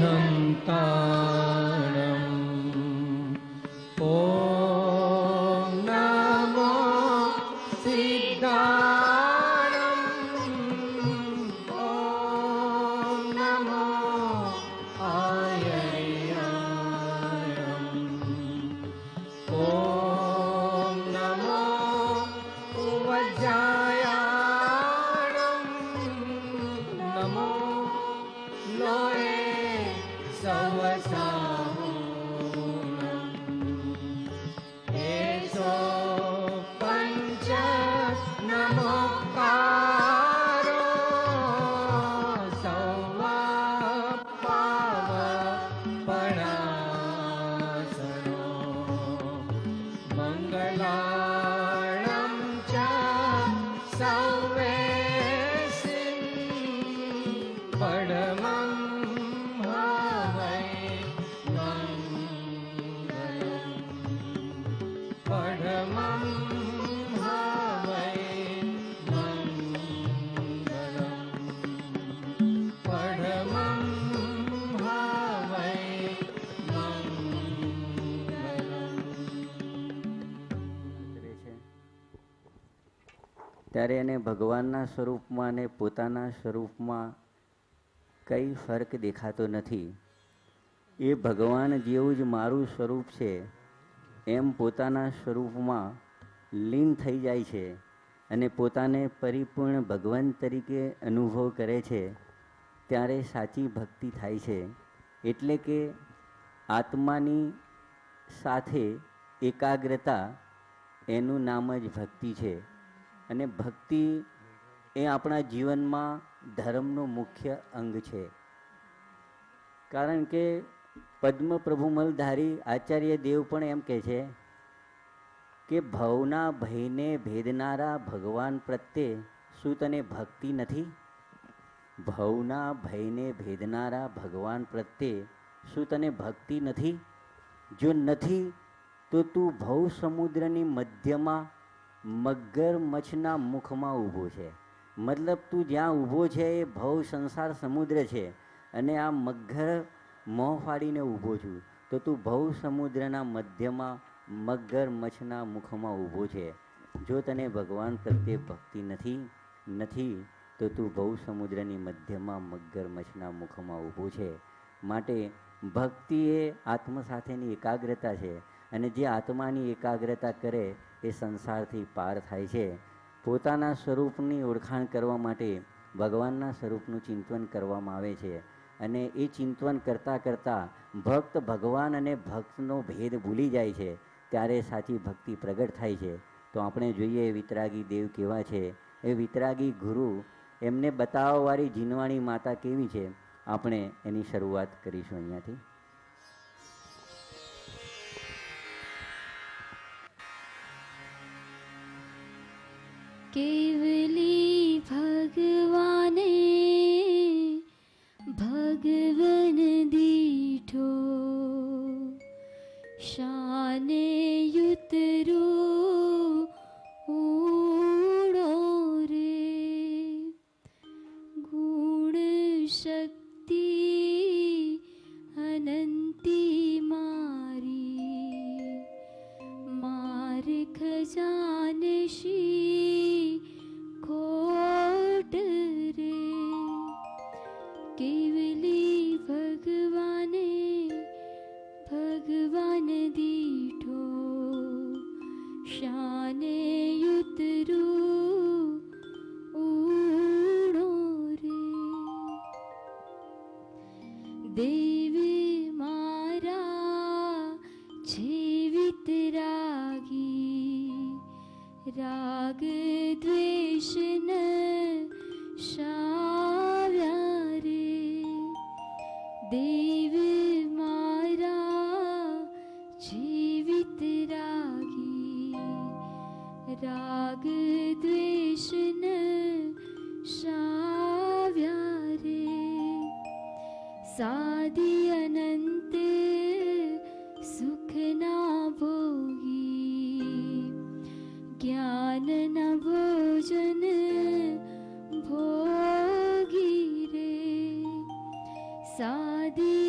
હંતાણમ ઓમ નમો સિદ્ધાણમ ઓમ નમો આયર્યાણમ ઓમ નમો ઉવજ્જાયાણમ નમો લોએ સવસાહુનમ એસો પંચ નમોકારો સૌવાપાવપણાસનો મંગલાણં ચ સૌવેસિં પડમં હવૈ મંગલં પડમં હવૈ મંગલં પડમં હવૈ કરે છે ત્યારે એને ભગવાનના સ્વરૂપમાં અને પોતાના સ્વરૂપમાં કંઈ ફરક દેખાતો નથી. એ ભગવાન જેવું જ મારું સ્વરૂપ છે એમ પોતાના સ્વરૂપમાં લીન થઈ જાય છે અને પોતાને પરિપૂર્ણ ભગવાન તરીકે અનુભવ કરે છે. ત્યારે સાચી ભક્તિ થાય છે. એટલે કે આત્માની સાથે એકાગ્રતા એનું નામ જ ભક્તિ છે. અને ભક્તિ એ આપણા જીવનમાં ધર્મનું મુખ્ય અંગ છે. કારણ કે પદ્મ પ્રભુમલધારી આચાર્ય દેવ પણ એમ કહે છે કે ભવના ભયને ભેદનારા ભગવાન પ્રત્યે શું તને ભક્તિ નથી? ભવના ભયને ભેદનારા ભગવાન પ્રત્યે શું તને ભક્તિ નથી? જો નથી તો તું ભવ સમુદ્રની મધ્યમાં મગર મચ્છના મુખમાં ઊભો છે. મતલબ તું જ્યાં ઊભો છે એ ભવ સંસાર સમુદ્ર છે અને આ મગર મોં ફાડીને ઊભો છું તો તું ભવ સમુદ્રના મધ્યમાં મગર મચ્છના મુખમાં ઊભો છે. જો તને ભગવાન પ્રત્યે ભક્તિ નથી તો તું ભવ સમુદ્રની મધ્યમાં મગર મચ્છના મુખમાં ઊભો છે. માટે ભક્તિ એ આત્મ સાથેની એકાગ્રતા છે અને જે આત્માની એકાગ્રતા કરે એ સંસારથી પાર થાય છે. પોતાના સ્વરૂપની ઓળખાણ કરવા માટે ભગવાનના સ્વરૂપનું ચિંતન કરવામાં આવે છે અને એ ચિંતન કરતાં કરતાં ભક્ત ભગવાન અને ભક્તનો ભેદ ભૂલી જાય છે. ત્યારે સાચી ભક્તિ પ્રગટ થાય છે. તો આપણે જોઈએ વિતરાગી દેવ કેવા છે. એ વિતરાગી ગુરુ એમને બતાવવાવાળી જીનવાણી માતા કેવી છે, આપણે એની શરૂઆત કરીશું અહીંયાથી. કેવલી ભગવાને ભગવન દીઠો શાને યુતરો ઊડો રે ગુણ શક્તિ અનંતી મારી માર ખજાનશી કોટ રે કેવલી ભગવાને ભગવાન દીઠો શાને યુતરું ઊડો રે દેવ મારા જીવિત રાગી રાગ દ્વેષન શાવ્યા રે દેવ મારા જીવિત રાગી રાગ દ્વેષન શાવ્યા રે સાદી અનંત સુખના ભોગી જ્ઞાનના ભોજન ભોગી રે સાદી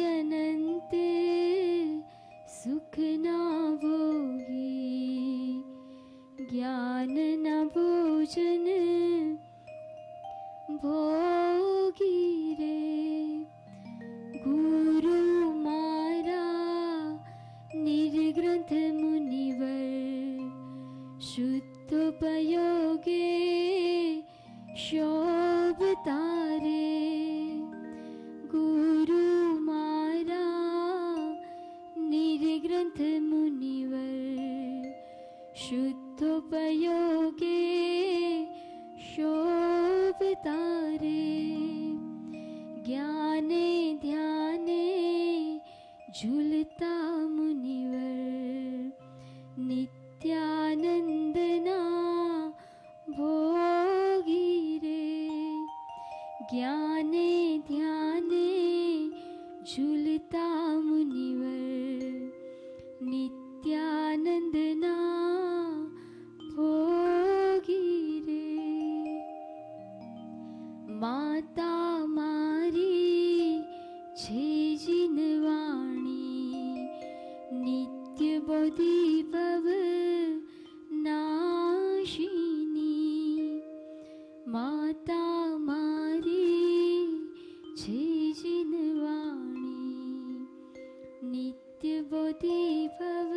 શોભતા ગુરુ મારા નિર્ગ્રંથ મુનિવર શુદ્ધોપયોગે શોભતા જ્ઞાને ધ્યાને ઝૂલતા મુનિવર નિત્યાનંદના ભોગી રે જ્ઞાને ધ્યાને ઝૂલતા મુનિવર નિત્યાનંદના ભોગી રે માતા મારી છે જીનવાણી નિત્ય બોધી ભવ નાશિની માતા મારી છે જીનવાણી નિત્ય બોધી ભવ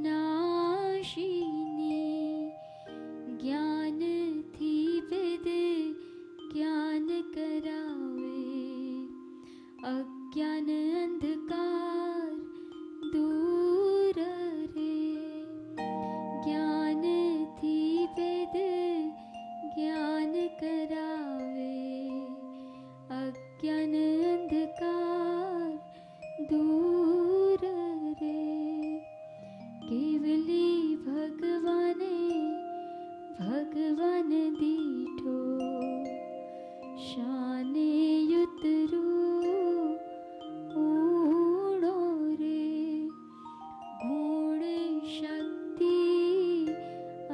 નાશિની જ્ઞાનથી વેદ જ્ઞાન કરાવે અજ્ઞાન અંધકાર દૂર રે જ્ઞાનથી વેદ જ્ઞાન કરાવે અજ્ઞાન અંધકાર દૂર રે કેવલી ભગવાને ભગવાન દીઠો શાને યુતરું ઊણો રે ગુણ શક્તિ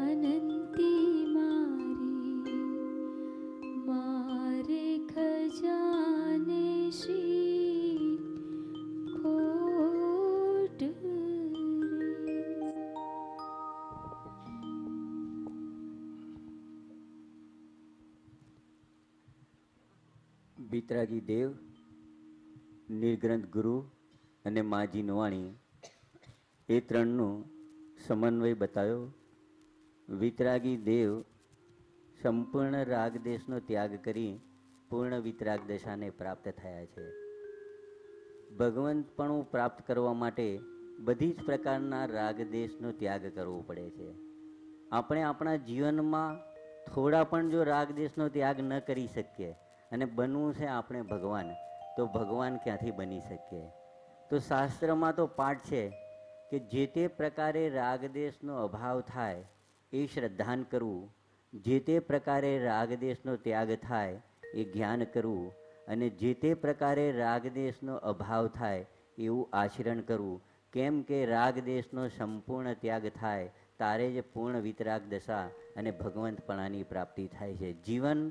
અનંતી મારી મારે ખજાને શ્રી ખોટ રે. વિતરાગી દેવ, નિર્ગ્રંથ ગુરુ અને માજી નવાણી એ ત્રણનું સમન્વય બતાવ્યો. વિતરાગી દેવ સંપૂર્ણ રાગ દેશનો ત્યાગ કરી પૂર્ણ વિતરાગ દશાને પ્રાપ્ત થયા છે. ભગવંતપણું પ્રાપ્ત કરવા માટે બધી જ પ્રકારના રાગ દેશનો ત્યાગ કરવો પડે છે. આપણે આપણા જીવનમાં થોડા પણ જો રાગ દેશનો ત્યાગ ન કરી શકીએ અને બનવું છે આપણે ભગવાન, તો ભગવાન ક્યાંથી બની શકીએ? તો શાસ્ત્રમાં તો પાઠ છે કે જે તે પ્રકારે રાગદેશનો અભાવ થાય એ શ્રદ્ધાન કરવું, જે તે પ્રકારે રાગદેશનો ત્યાગ થાય એ જ્ઞાન કરવું, અને જે તે પ્રકારે રાગદેશનો અભાવ થાય એવું આચરણ કરવું. કેમ કે રાગદેશનો સંપૂર્ણ ત્યાગ થાય તારે જ પૂર્ણ વિતરાગ દશા અને ભગવંતપણાની પ્રાપ્તિ થાય છે. જીવન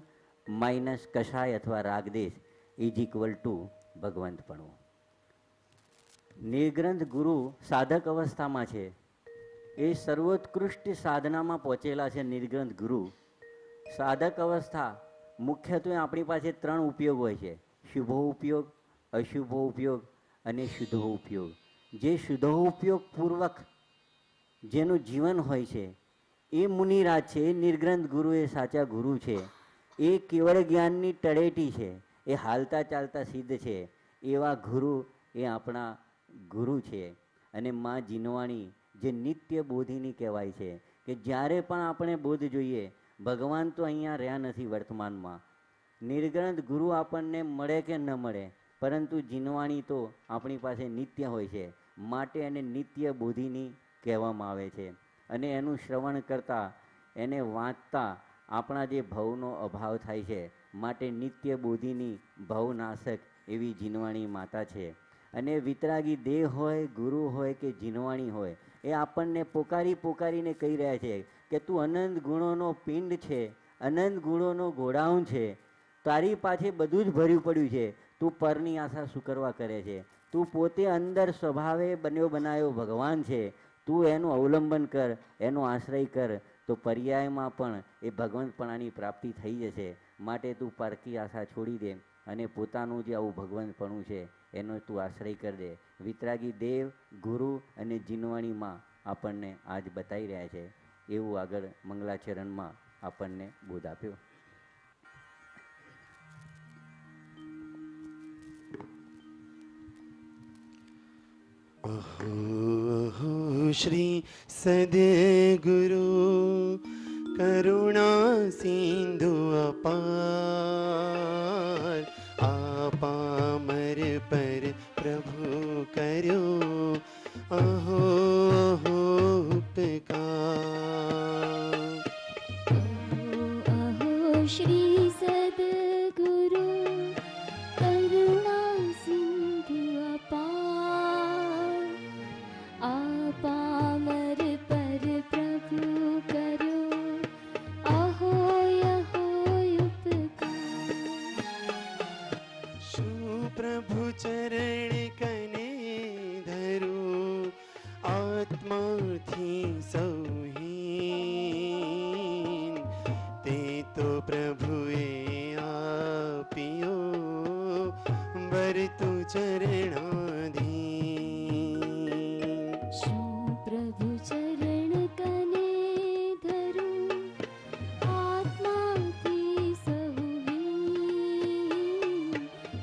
માઇનસ કષાય અથવા રાગદેશ ઇઝ ઇક્વલ ટુ ભગવંતપણું. નિર્ગ્રંથ ગુરુ સાધક અવસ્થામાં છે, એ સર્વોત્કૃષ્ટ સાધનામાં પહોંચેલા છે. નિર્ગ્રંથ ગુરુ સાધક અવસ્થા મુખ્યત્વે આપણી પાસે ત્રણ ઉપયોગ હોય છે: શુભો ઉપયોગ, અશુભો ઉપયોગ અને શુદ્ધો ઉપયોગ. જે શુદ્ધો ઉપયોગ પૂર્વક જેનું જીવન હોય છે એ મુનિરાજ છે, એ નિર્ગ્રંથ ગુરુ, એ સાચા ગુરુ છે. એ કેવળ જ્ઞાનની તળેટી છે, એ હાલતા ચાલતા સિદ્ધ છે. એવા ગુરુ એ આપણા ગુરુ છે. અને મા જીનવાણી જે નિત્ય બોધિની કહેવાય છે, કે જ્યારે પણ આપણે બોધ જોઈએ, ભગવાન તો અહીંયા રહ્યા નથી વર્તમાનમાં. નિર્ગ્રંથ ગુરુ આપણને મળે કે ન મળે, પરંતુ જીનવાણી તો આપણી પાસે નિત્ય હોય છે, માટે એને નિત્ય બોધિની કહેવામાં આવે છે. અને એનું શ્રવણ કરતાં, એને વાંચતા આપણા જે ભવનો અભાવ થાય છે, માટે નિત્ય બોધિની ભવનાશક એવી જીનવાણી માતા છે. અને વિતરાગી દેહ હોય, ગુરુ હોય કે જીનવાણી હોય, એ આપણને પોકારી પોકારીને કહી રહ્યા છે કે તું અનંત ગુણોનો પિંડ છે, અનંત ગુણોનો ગોડાઉન છે, તારી પાસે બધું જ ભર્યું પડ્યું છે, તું પરની આશા શું કરવા કરે છે? તું પોતે અંદર સ્વભાવે બન્યો બનાવ્યો ભગવાન છે, તું એનું અવલંબન કર, એનો આશ્રય કર, તો પર્યાયમાં પણ એ ભગવંતપણાની પ્રાપ્તિ થઈ જશે. માટે તું પરકી આશા છોડી દે અને પોતાનું જે આવું ભગવંતપણું છે એનો તું આશ્રય કરી દે. વિતરાગી દેવ, ગુરુ અને જીનવાણીમાં આપણને આજ બતાવી રહ્યા છે. એવું આગળ મંગલાચરણમાં આપણને બોધ આપ્યો. શ્રી સદગુરુ કરુણા સિંધુ અપાર આપામર પર પ્રભુ કર્યો અહો ઉપકાર. અહો શ્રી સદગુરુ કરુણા સિંધુ અપાર આપામર પર પ્રભુ કર્યો અહો ઉપકાર. શું પ્રભુ ચરણ કને ધરું આત્માથી સૌહીન તે તો પ્રભુએ આપ્યો વર્તુ ચરણાધીન. શું પ્રભુ ચરણ કને ધરું આત્માથી સહુહીન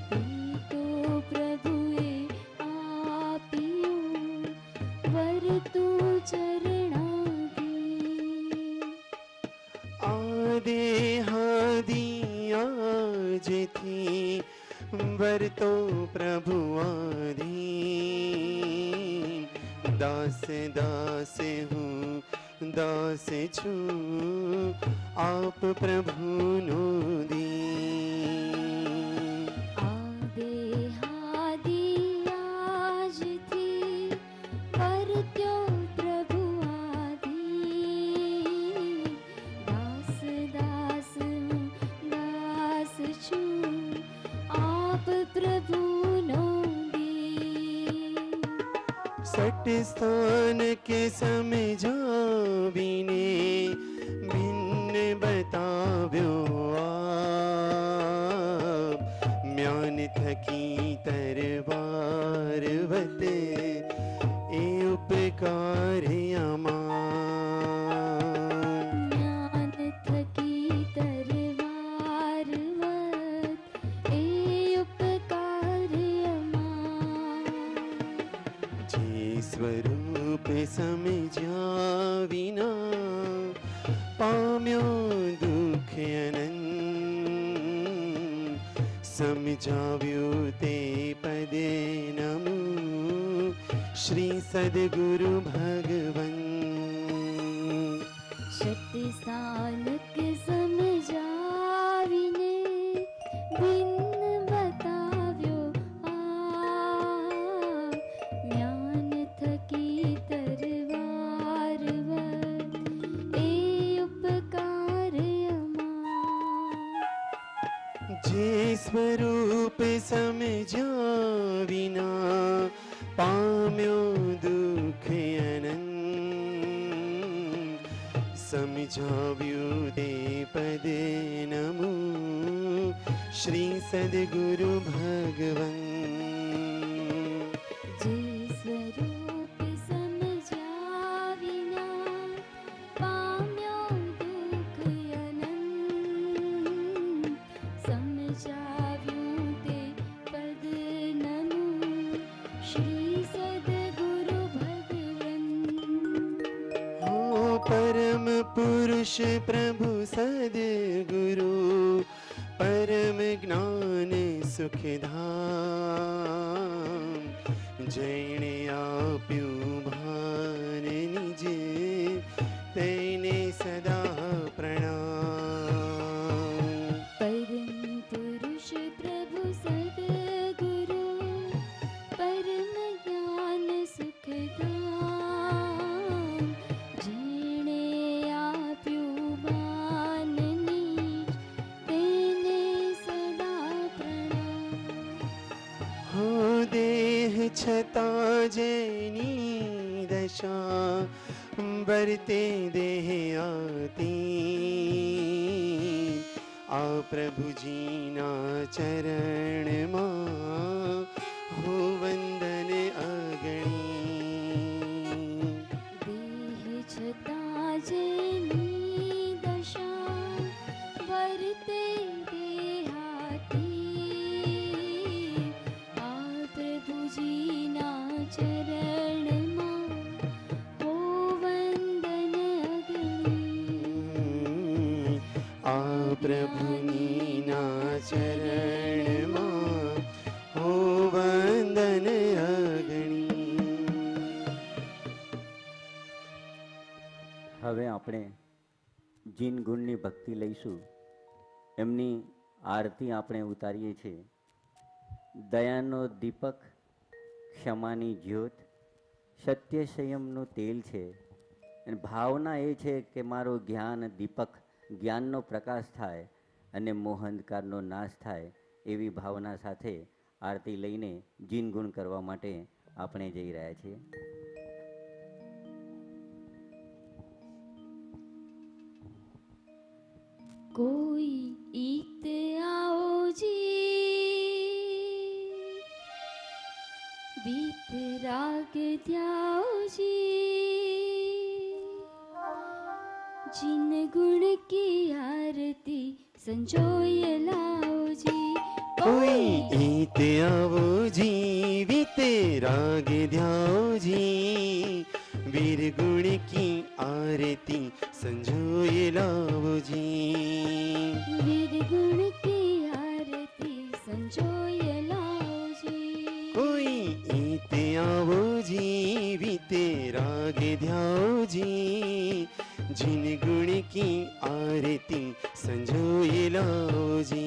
તે તો પ્રભુએ આપ્યું વરતું ચરણાધીન. આદેહાદિયાજથી વર્તો પ્રભુ આધીન. દાસ દાસ હું દાસ છું આપ પ્રભુનો દીન. આદેહાદિયાજથી વર્ત્યો પ્રભુ આધીન. દાસ દાસ હું દાસ છું આપ પ્રભુનો દીન. સટ સ્થાન કે સમજાવીને ભિન્ન બતાવ્યો આપ. મ્યાન થકી તરવાર વતે એ ઉપકાર અમાર. જ્ઞાન થકી તરવારવત એ ઉપકાર અમાર. જે સ્વરૂપ સમજ્યા વિના પામ્યો દુઃખ અનંત. સમજાવ્યું તે પદે નમો શ્રી સદગુરુ ભગવન. શક્તિ સ્થાનક સમજાવીને ભિન્ન બતાવ્યો આ. જ્ઞાન થકી તરવારવત એ ઉપકાર અમાર. જે સ્વરૂપ સમજ્યા વિના પામ્યો દુઃખ અનંત. સમજાવ્યું તે પદે નમો શ્રી સદગુરુ ભગવન. જે સ્વરૂપ સમજ્યા વિના પામ્યો દુઃખ અનંત. સમજાવ્યું તે પદ નમો શ્રી સદગુરુ ભગવન. હો પરમ પુરુષ પ્રભુ સદગુરુ પરમ જ્ઞાન સુખધામ. જૈણે આપ્યું ભાન નિજે તેને સદા પ્રણામ. પરમ પુરુષ પ્રભુ સદગુરુ પરમ જ્ઞાન સુખધામ. જેણે આપ્યું ભાન નિજ તેને સદા પ્રણામ. હો દેહ છતાં જેની દશા વર્તે દેહ આતી. આ પ્રભુજીના ચરણમાં હો વંદન અગણી. દેહ છતાં જેની દશા વર્તે દેહાતી. આ પ્રભુજીના ચરણમાં હો પ્રભુજીના ચરણમાં હો વંદન અગણી. હવે આપણે જીન ગુણની ભક્તિ લઈશું. એમની આરતી આપણે ઉતારીએ છીએ. દયાનો દીપક, ક્ષમાની જ્યોત, સત્ય સંયમનું તેલ છે. અને ભાવના એ છે કે મારો જ્ઞાન દીપક, જ્ઞાનનો પ્રકાશ થાય અને મોહંધકારનો નાશ થાય. એવી ભાવના સાથે આરતી લઈને જીન ગુણ કરવા માટે આપણે જઈ રહ્યા છીએ. कोई ईत आओ जी, बीत राग ध्याओ जी, जिन गुण की आरती संजोय लाओ जी. કોઈ ઈત આવો જીવિત રાગ ધ્યાઓજી, વીર ગુણ કી આરતી સંજોય લાવોજી. वीर गुण की आरती संजोय लाओ जी. કોઈ ઈત આવો જીવિત રાગ ધ્યાઓજી, जिन गुण की आरती संजोय लाओजी.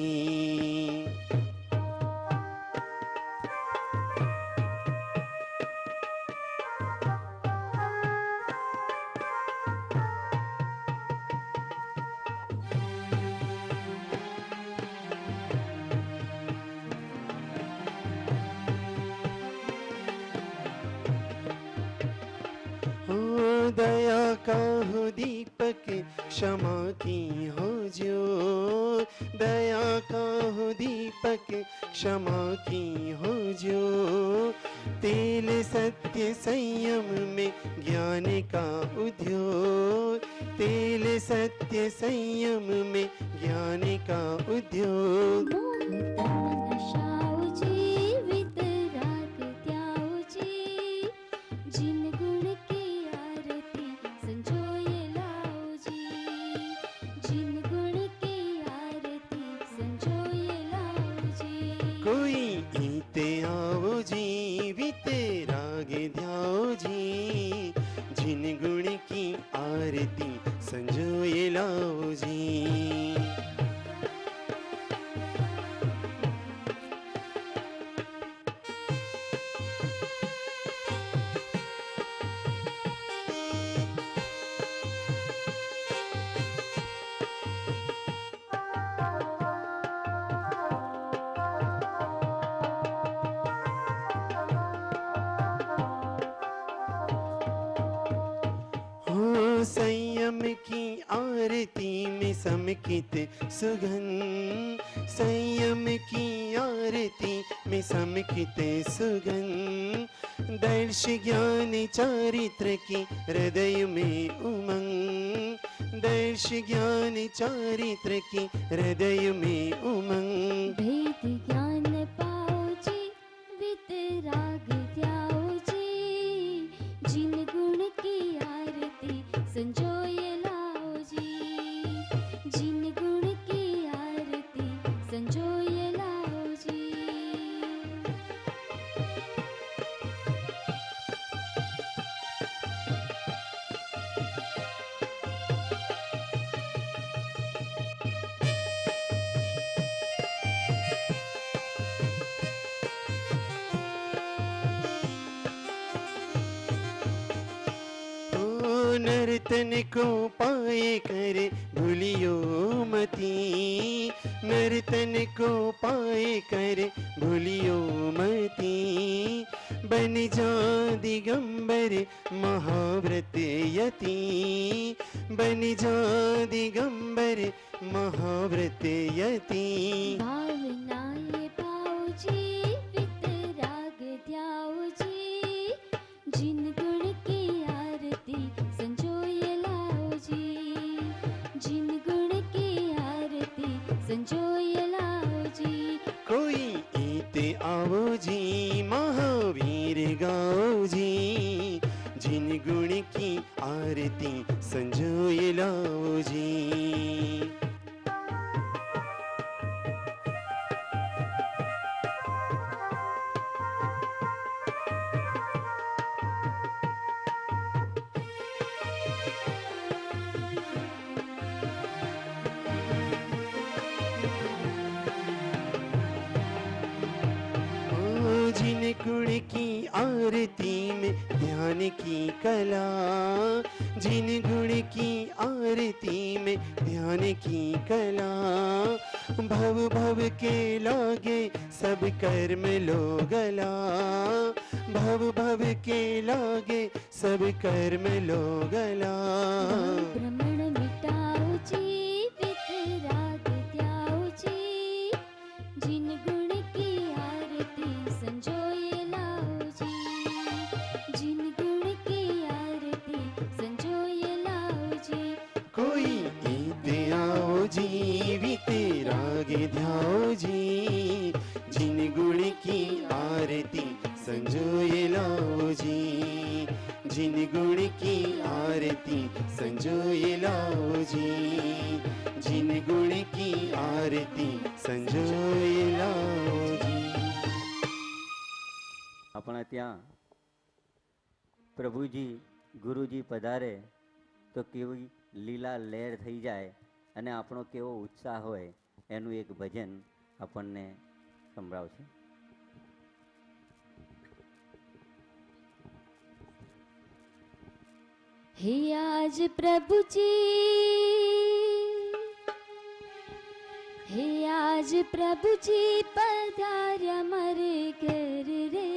दया का हो दीपक, क्षमा की हो ज्योत. दया का हो दीपक, क्षमा की हो ज्योत. तेल सत्य संयम में ज्ञान का उद्योग. तेल सत्य संयम में ज्ञान का उद्योग. मोह तन नशाओ जीवित राग त्याओ जी, जिन गुण की आरती संजोय लाओ जी. जिन गुण की आरती संजोय लाओ जी. कोई ईते आओ जीवित राग ध्याओ जी, जिन गुण की आरती संजोय लाओ जी. संयम की आरती में समकित सुगंध. संयम की आरती में समकित सुगंध. दर्श ज्ञान चारित्र की हृदय में उमंग. दर्श ज्ञान चारित्र की हृदय में उमंग. भेद ज्ञान पाओ जी, वितराग त्याओ जी, जिन गुण की आरती संजोय लाओ जी. जिन गुण की आरती संजोय लाओ जी. नर्तन को पाए करे भूलियो मती. नर्तन को पाए करे भूलियो मती. बन जा दिगंबर महाव्रत यति. बन जा दिगंबर महाव्रत यति. भावनाएं पाओ जी, वितराग त्याओ जी, जिन गुण की आरती संजोय लाओ जी. जिन गुण की आरती संजोय लाओ जी. कोई ईते आओ जी महावीर गाओ जी, जिन गुण की आरती संजोय लाओ जी. की आरती में ध्यान की कला, जिन गुण की आरती में ध्यान की कला, भव भव के लागे सब कर्म लो गला, भव भव के लागे सब कर्म लो गला। भ्रमण मिटाओ जीवित राग त्याओ जी, जिन गुण की आरती संजोए लाओ जी, जिन गुण की आरती संजोए लाओ जी। कोई गीत आओ जीवित राग ध्याओ जी, जिन गुण की आरती संजोए लाओ जी, जिन गुण की आरती संजोए लाओ जी, जिन गुण की आरती संजोए लाओ जी। આપણા ત્યાં પ્રભુજી ગુરુજી પધારે તો કેવી લીલા લહેર થઈ જાય અને આપણો કેવો ઉત્સાહ હોય એનું એક ભજન આપણને સંભળાવશે. हे आज प्रभु जी, हे आज प्रभु जी पधार्या मारे घर रे,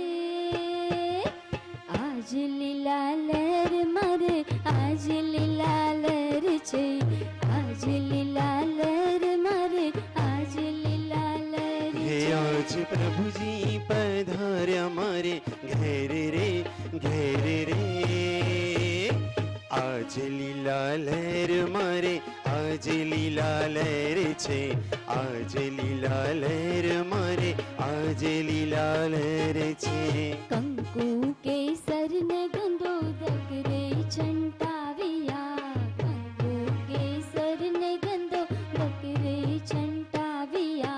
आज लीला लहर मारे, आज लीला लहर छे, आज लीला लहर मारे, आज लीला लहर हे छे। आज प्रभु जी पधार्या मारे घर रे, घर रे, आज लीला लहर मारे, आज लीला लहर छे, आज लीला लहर मारे, आज लीला लहर छे। कंकु केसर ने गंधोदक रे छंटाविया, कंकु केसर ने गंधोदक रे छंटाविया,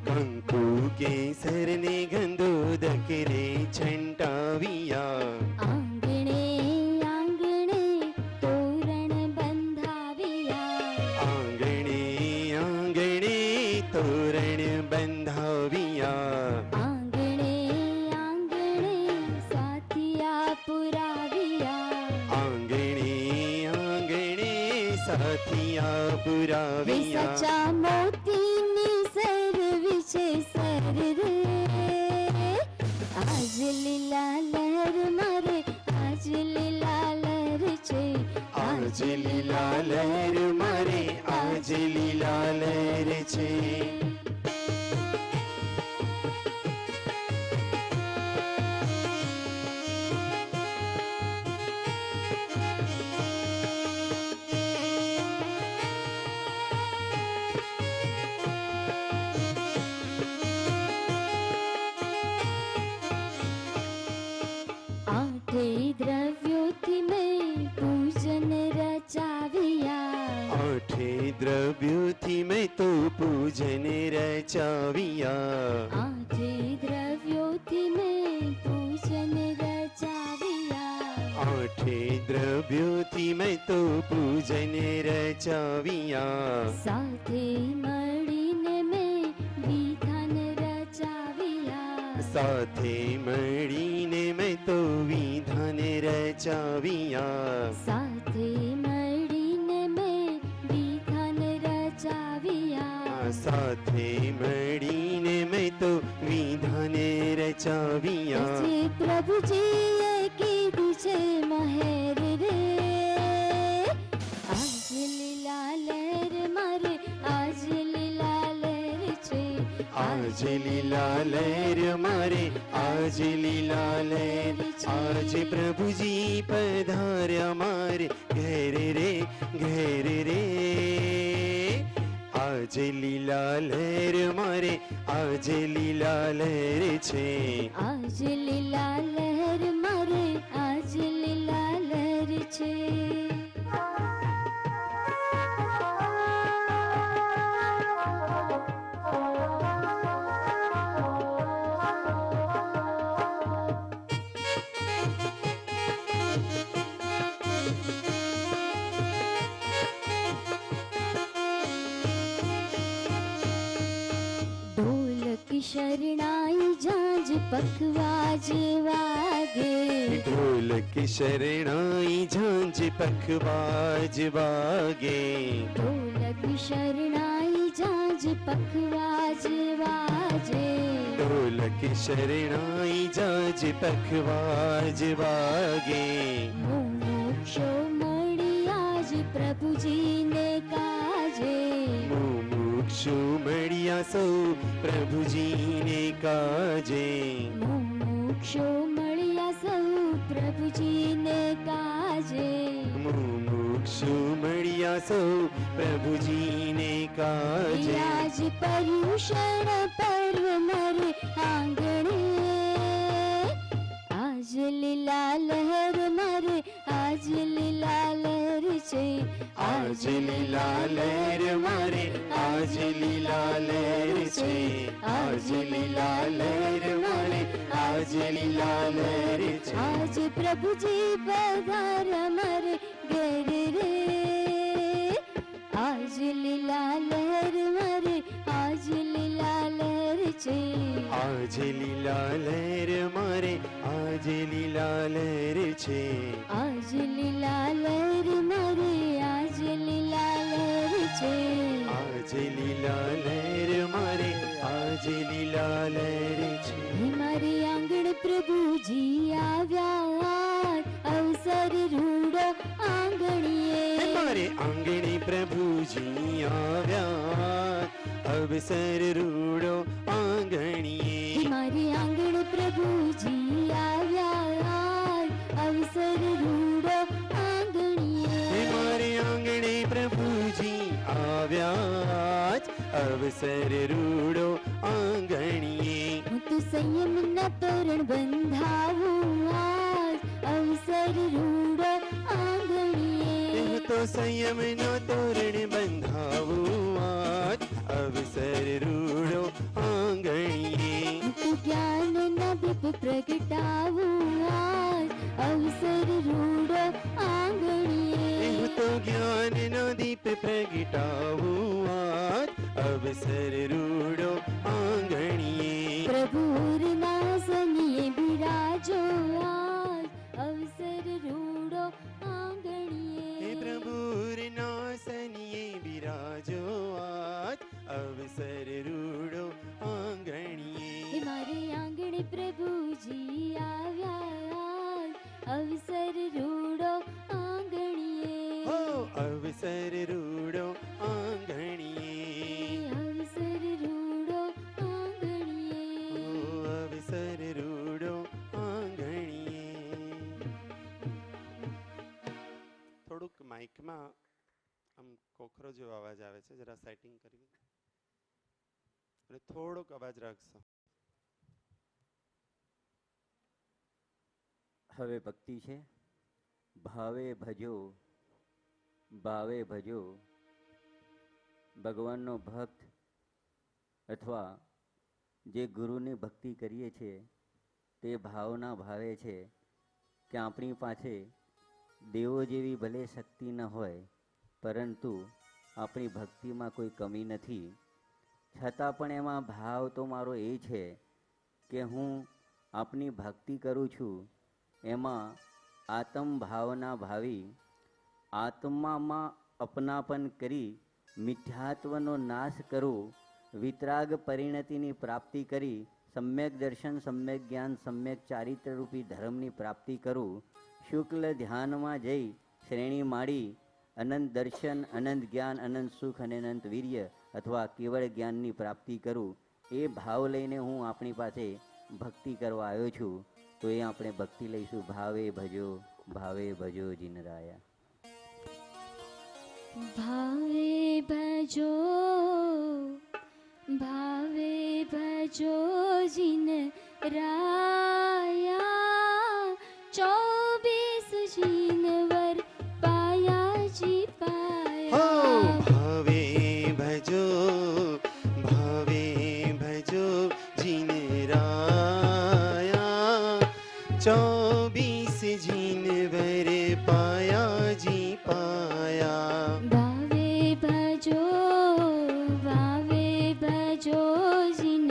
कंकु केसर ने गंधोदक रे छंटाविया, आंगणे आंगणे तोरण बंधाविया, आंगणे आंगणे तोरण बंधाविया, आंगणे आंगणे साथिया पुराविया, आंगणे आंगणे साथिया हे पुराविया। सचा मोतीनी सर विचे सर रे, आज लीला लहर मारे, आज लीला लहर छे, आज लीला लहर मारे, आज लीला लहर छे। आठे द्रव्योथी में पूजन रचाविया, आठे द्रव्योथी मैं तो पूजन रचाविया, आठे द्रव्योथी में पूजन रचाविया, आठे द्रव्योथी मैं तो पूजन रचाविया, साथे मळीने में विधान रचाविया, साथे मळीने मैं तो विधान रचाविया, साथे मळीने में विधान रचाविया, साथे मळीने मैं तो विधान रचाविया। जे प्रभुजीए कीधुं छे महेर रे, आज लीला लहर मारे, आज लीला लहर छे, आज लीला लहर मारे, आज लीला लहर, आज प्रभु जी पधार्या मारे घर रे, घर रे, आज लीला लहर मारे, आज लीला लहर छे, आज लीला लहर मारे, आज लीला लहर छे। ढोल की शरणाई ઝાંઝ પખવાજ વાગે. ઢોલક શરણાઈ ઝાંઝ પખવાજ વાગે. ઢોલક શરણાઈ ઝાંઝ પખવાજ વાજે. ઢોલક શરણાઈ ઝાંઝ પખવાજ વાગે. મોક્ષો મળ્યા જ પ્રભુજીને કાજે. મુમુક્ષુ મળ્યા સૌ પ્રભુજીને કાજે. મોક્ષો મળ્યા સૌ પ્રભુજીને કાજે. મુમુક્ષુ મળ્યા સૌ પ્રભુજીને કાજે. આજ પર્યુષણ પર્વ મરે આંગણે. આજ લીલા લહેર મરે આજ લીલા લહેર છે. આજ લીલા લહેર મારે આજ લીલા લહેર છે. આજ લીલા લહેર મારે આજ લીલા લહેર છે. આજ પ્રભુજી પધાર્યા મરે ઘેર રે. આજ લીલા લહેર મરે આજ લીલા લહેર છે. આજ લીલા લહેર મારે આજ લીલા લહેર છે. આજ લીલા લહેર મરે આજ લીલા લહેર છે. આજ લીલા લહેર મારે આજ લીલા લહેર છે. હે મારી આંગણ પ્રભુજી આવ્યા અવસર રૂડો આંગણીએ. મારે આંગણે પ્રભુજી આવ્યા અવસર રૂડો આંગણીએ. મારી આંગણ પ્રભુજી આવ્યા અવસર રૂડો આંગણીએ. મારે આંગણે પ્રભુજી આવ્યા અવસર રૂડો આંગણીએ. હું તો સંયમના તોરણ બંધાવું આજ અવસર રૂડો આંગણીએ. તો સંયમનો તોરણ બંધાવું આજ અવસર રૂડો આંગણીએ. હું તો જ્ઞાનના દીપ પ્રગટાવું આજ અવસર રૂડો આંગણીએ. તો જ્ઞાનનો દીપ પ્રગટાવું આજ અવસર રૂડો આંગણીએ. પ્રભુરના સનિએ બિરાજો આજ અવસર રૂડો આંગણીએ. પ્રભુરના સનિએ બિરાજો આજ અવસર રૂડો આંગણીએ. મારે આંગણે પ્રભુજી આવ્યા અવસર રૂડો આંગણીએ. હો અવસર રૂડો આંગણીએ. અવસર રૂડો આંગણીએ. હો અવસર રૂડો આંગણીએ. થોડુંક માઇકમાં આમ કોખરો જેવો અવાજ આવે છે, જરા સેટિંગ કરી એટલે થોડોક અવાજ રાખશો. હવે ભક્તિ છે. ભાવે ભજો ભાવે ભજો. ભગવાનનો ભક્ત અથવા જે ગુરુની ભક્તિ કરીએ છીએ તે ભાવના ભાવે છે કે આપણી પાસે દેવો જેવી ભલે શક્તિ ન હોય, પરંતુ આપણી ભક્તિમાં કોઈ કમી નથી. છતાં પણ એમાં ભાવ તો મારો એ છે કે હું આપની ભક્તિ કરું છું એમાં આત્મ ભાવના ભાવી આત્મામાં અપનાપન કરી મિથ્યાત્વનો નાશ કરું, વિતરાગ પરિણતિની પ્રાપ્તિ કરી સમ્યક દર્શન, સમ્યક જ્ઞાન, સમ્યક ચારિત્ર રૂપી ધર્મની પ્રાપ્તિ કરું. શુક્લ ધ્યાનમાં જઈ શ્રેણી માડી અનંત દર્શન, અનંત જ્ઞાન, અનંત સુખ અને અનંત વીર્ય અથવા કેવળ જ્ઞાનની પ્રાપ્તિ કરું. એ ભાવ લઈને હું આપણી પાસે ભક્તિ કરવા આવ્યો છું. તો એ આપણે ભક્તિ લઈશું. ભાવે ભજો ભાવે ભજો જીનરાયા. ભાવે ભજો ભાવે ભજો જીન રાયા. 24 જીનવર પાયા જી હો પાયા. ભાવે ભજો ભાવે ભજો જીન રાયા. 24 જીનવર પાયા જી પાયા. ભાવે ભજો જીન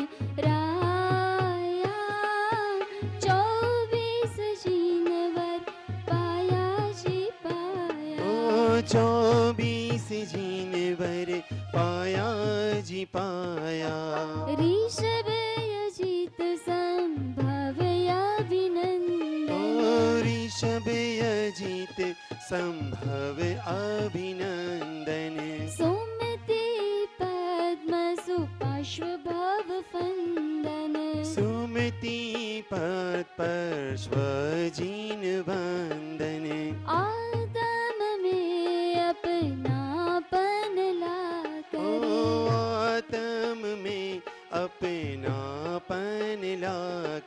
રાયા. 24 जीनवर पाया जी पाया। ऋषभ अजित संभव अभिनंदन। ऋषभ अजित संभव अभिनंदन। सुमति पद्म सुपार्श्व भव फंदन। सुमति पद पार्श्व जीन वंदन। आदम में अपनापन ला कर। आत्म में अपनापन ला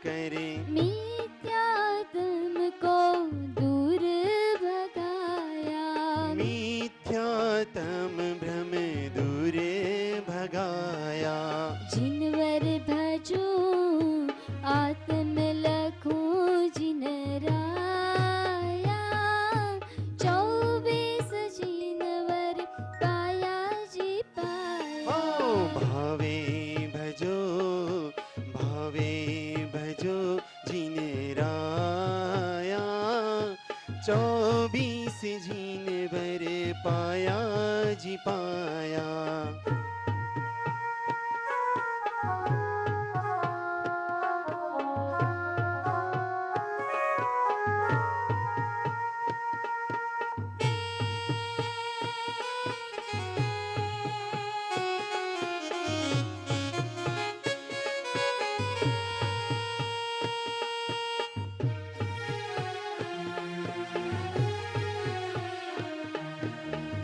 करे। मिथ्यात्म को दूर भगाया। मिथ्यात्म भ्रम दूर भगाया। जिनवर भजो आत्म लखूं जिन राया। 24 जिनवर पाया जी पाया। भावे भजो जिन राया। 24 जिनवर पाया जी पाया।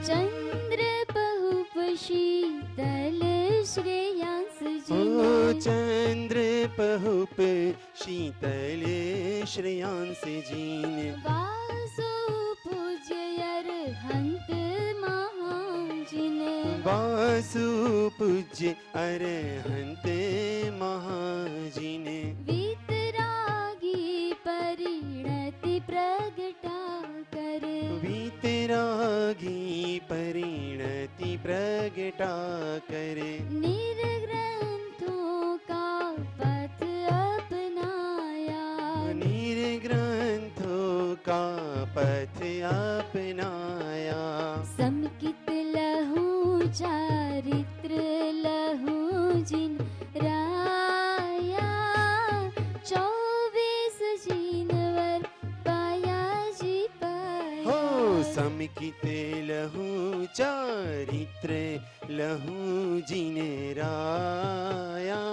चंद्र बहुप शीतल श्रेयांस ओ जिन। चंद्र पहुप शीतल श्रेयांस जीन। वासु पूज्य अरहंत महाजिन। वासु पूज्य अरहंत महाजिन। वीतरागी परिणति प्रगटा कर। वीतरागी परिणति प्रगटा करे। निर्ग्रंथों का पथ अपनाया। निर्ग्रंथों का पथ अपनाया। समकित लहू चारित्र लहू जिन राया। 24 जिनवर पाया जी पाया। हो समकित लहू चारित्र लहू जिन राया।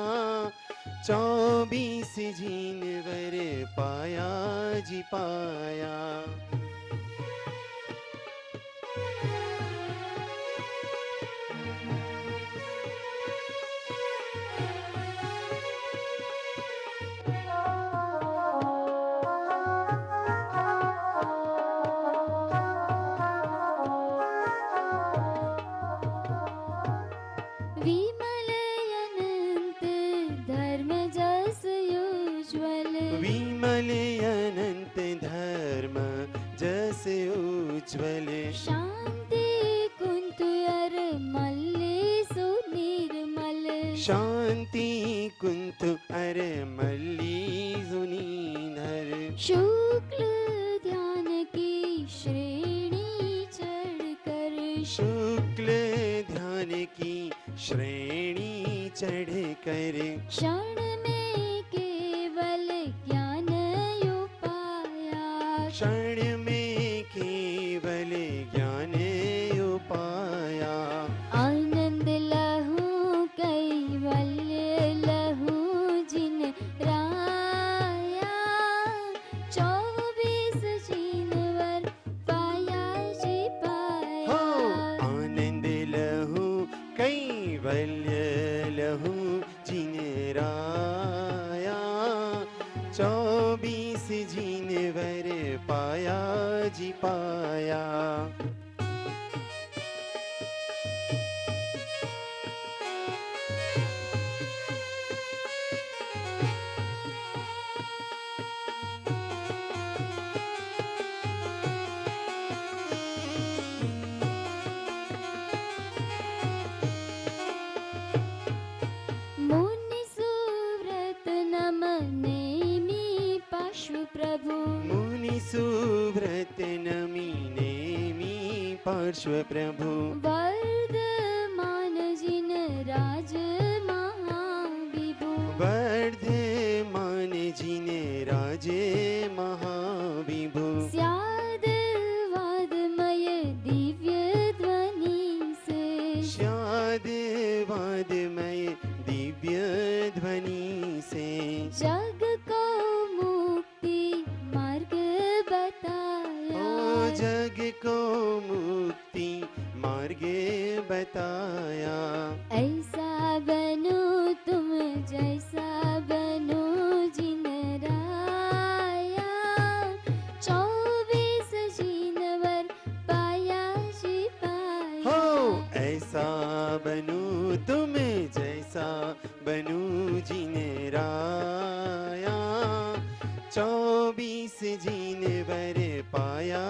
24 जिनवर पाया जी पाया। विमल अनंत धर्म जस उज्ज्वल। विमल अनंत धर्म जस उज्ज्वल। शांति कुंत अर मल्ले सुनिर्मल। शांति कुंत अर मल्ली सुनीधर। शुक्ल ध्यान की श्रेणी चढ़कर। शुक्ल ध्यान की श्रेणी चढ़ कर। क्षण में केवल ज्ञान उपाया। क्षण में केवल ज्ञान उपाया। आनंद लहू कैवल्य लहू जिन राया। 24 जिनवर पाया जी पाया। आनंद लहू कैवल्य लहू जिन राया। 24 जिनवर पाया जी पाया। मुनि सुव्रत नमने मी पाशु प्रभु। मुनि सुव्रत नमी नेमी पार्श्व प्रभु वर्धमान जिन राज महाविभु वर्धमान जिने राजे महाविभु स्याद वादमय दिव्य ध्वनि से शाद वादमय दिव्य ध्वनि से जग को मुक्ति मार्ग ओ बताया जग को मुक्ति मार्ग बताया ऐसा बनो तुम जैसा बनो जिन राया 24 जीनवर पाया जी हो पाया ऐसा बनू तुम जैसा बनू जिने राया 24 जीनवर पाया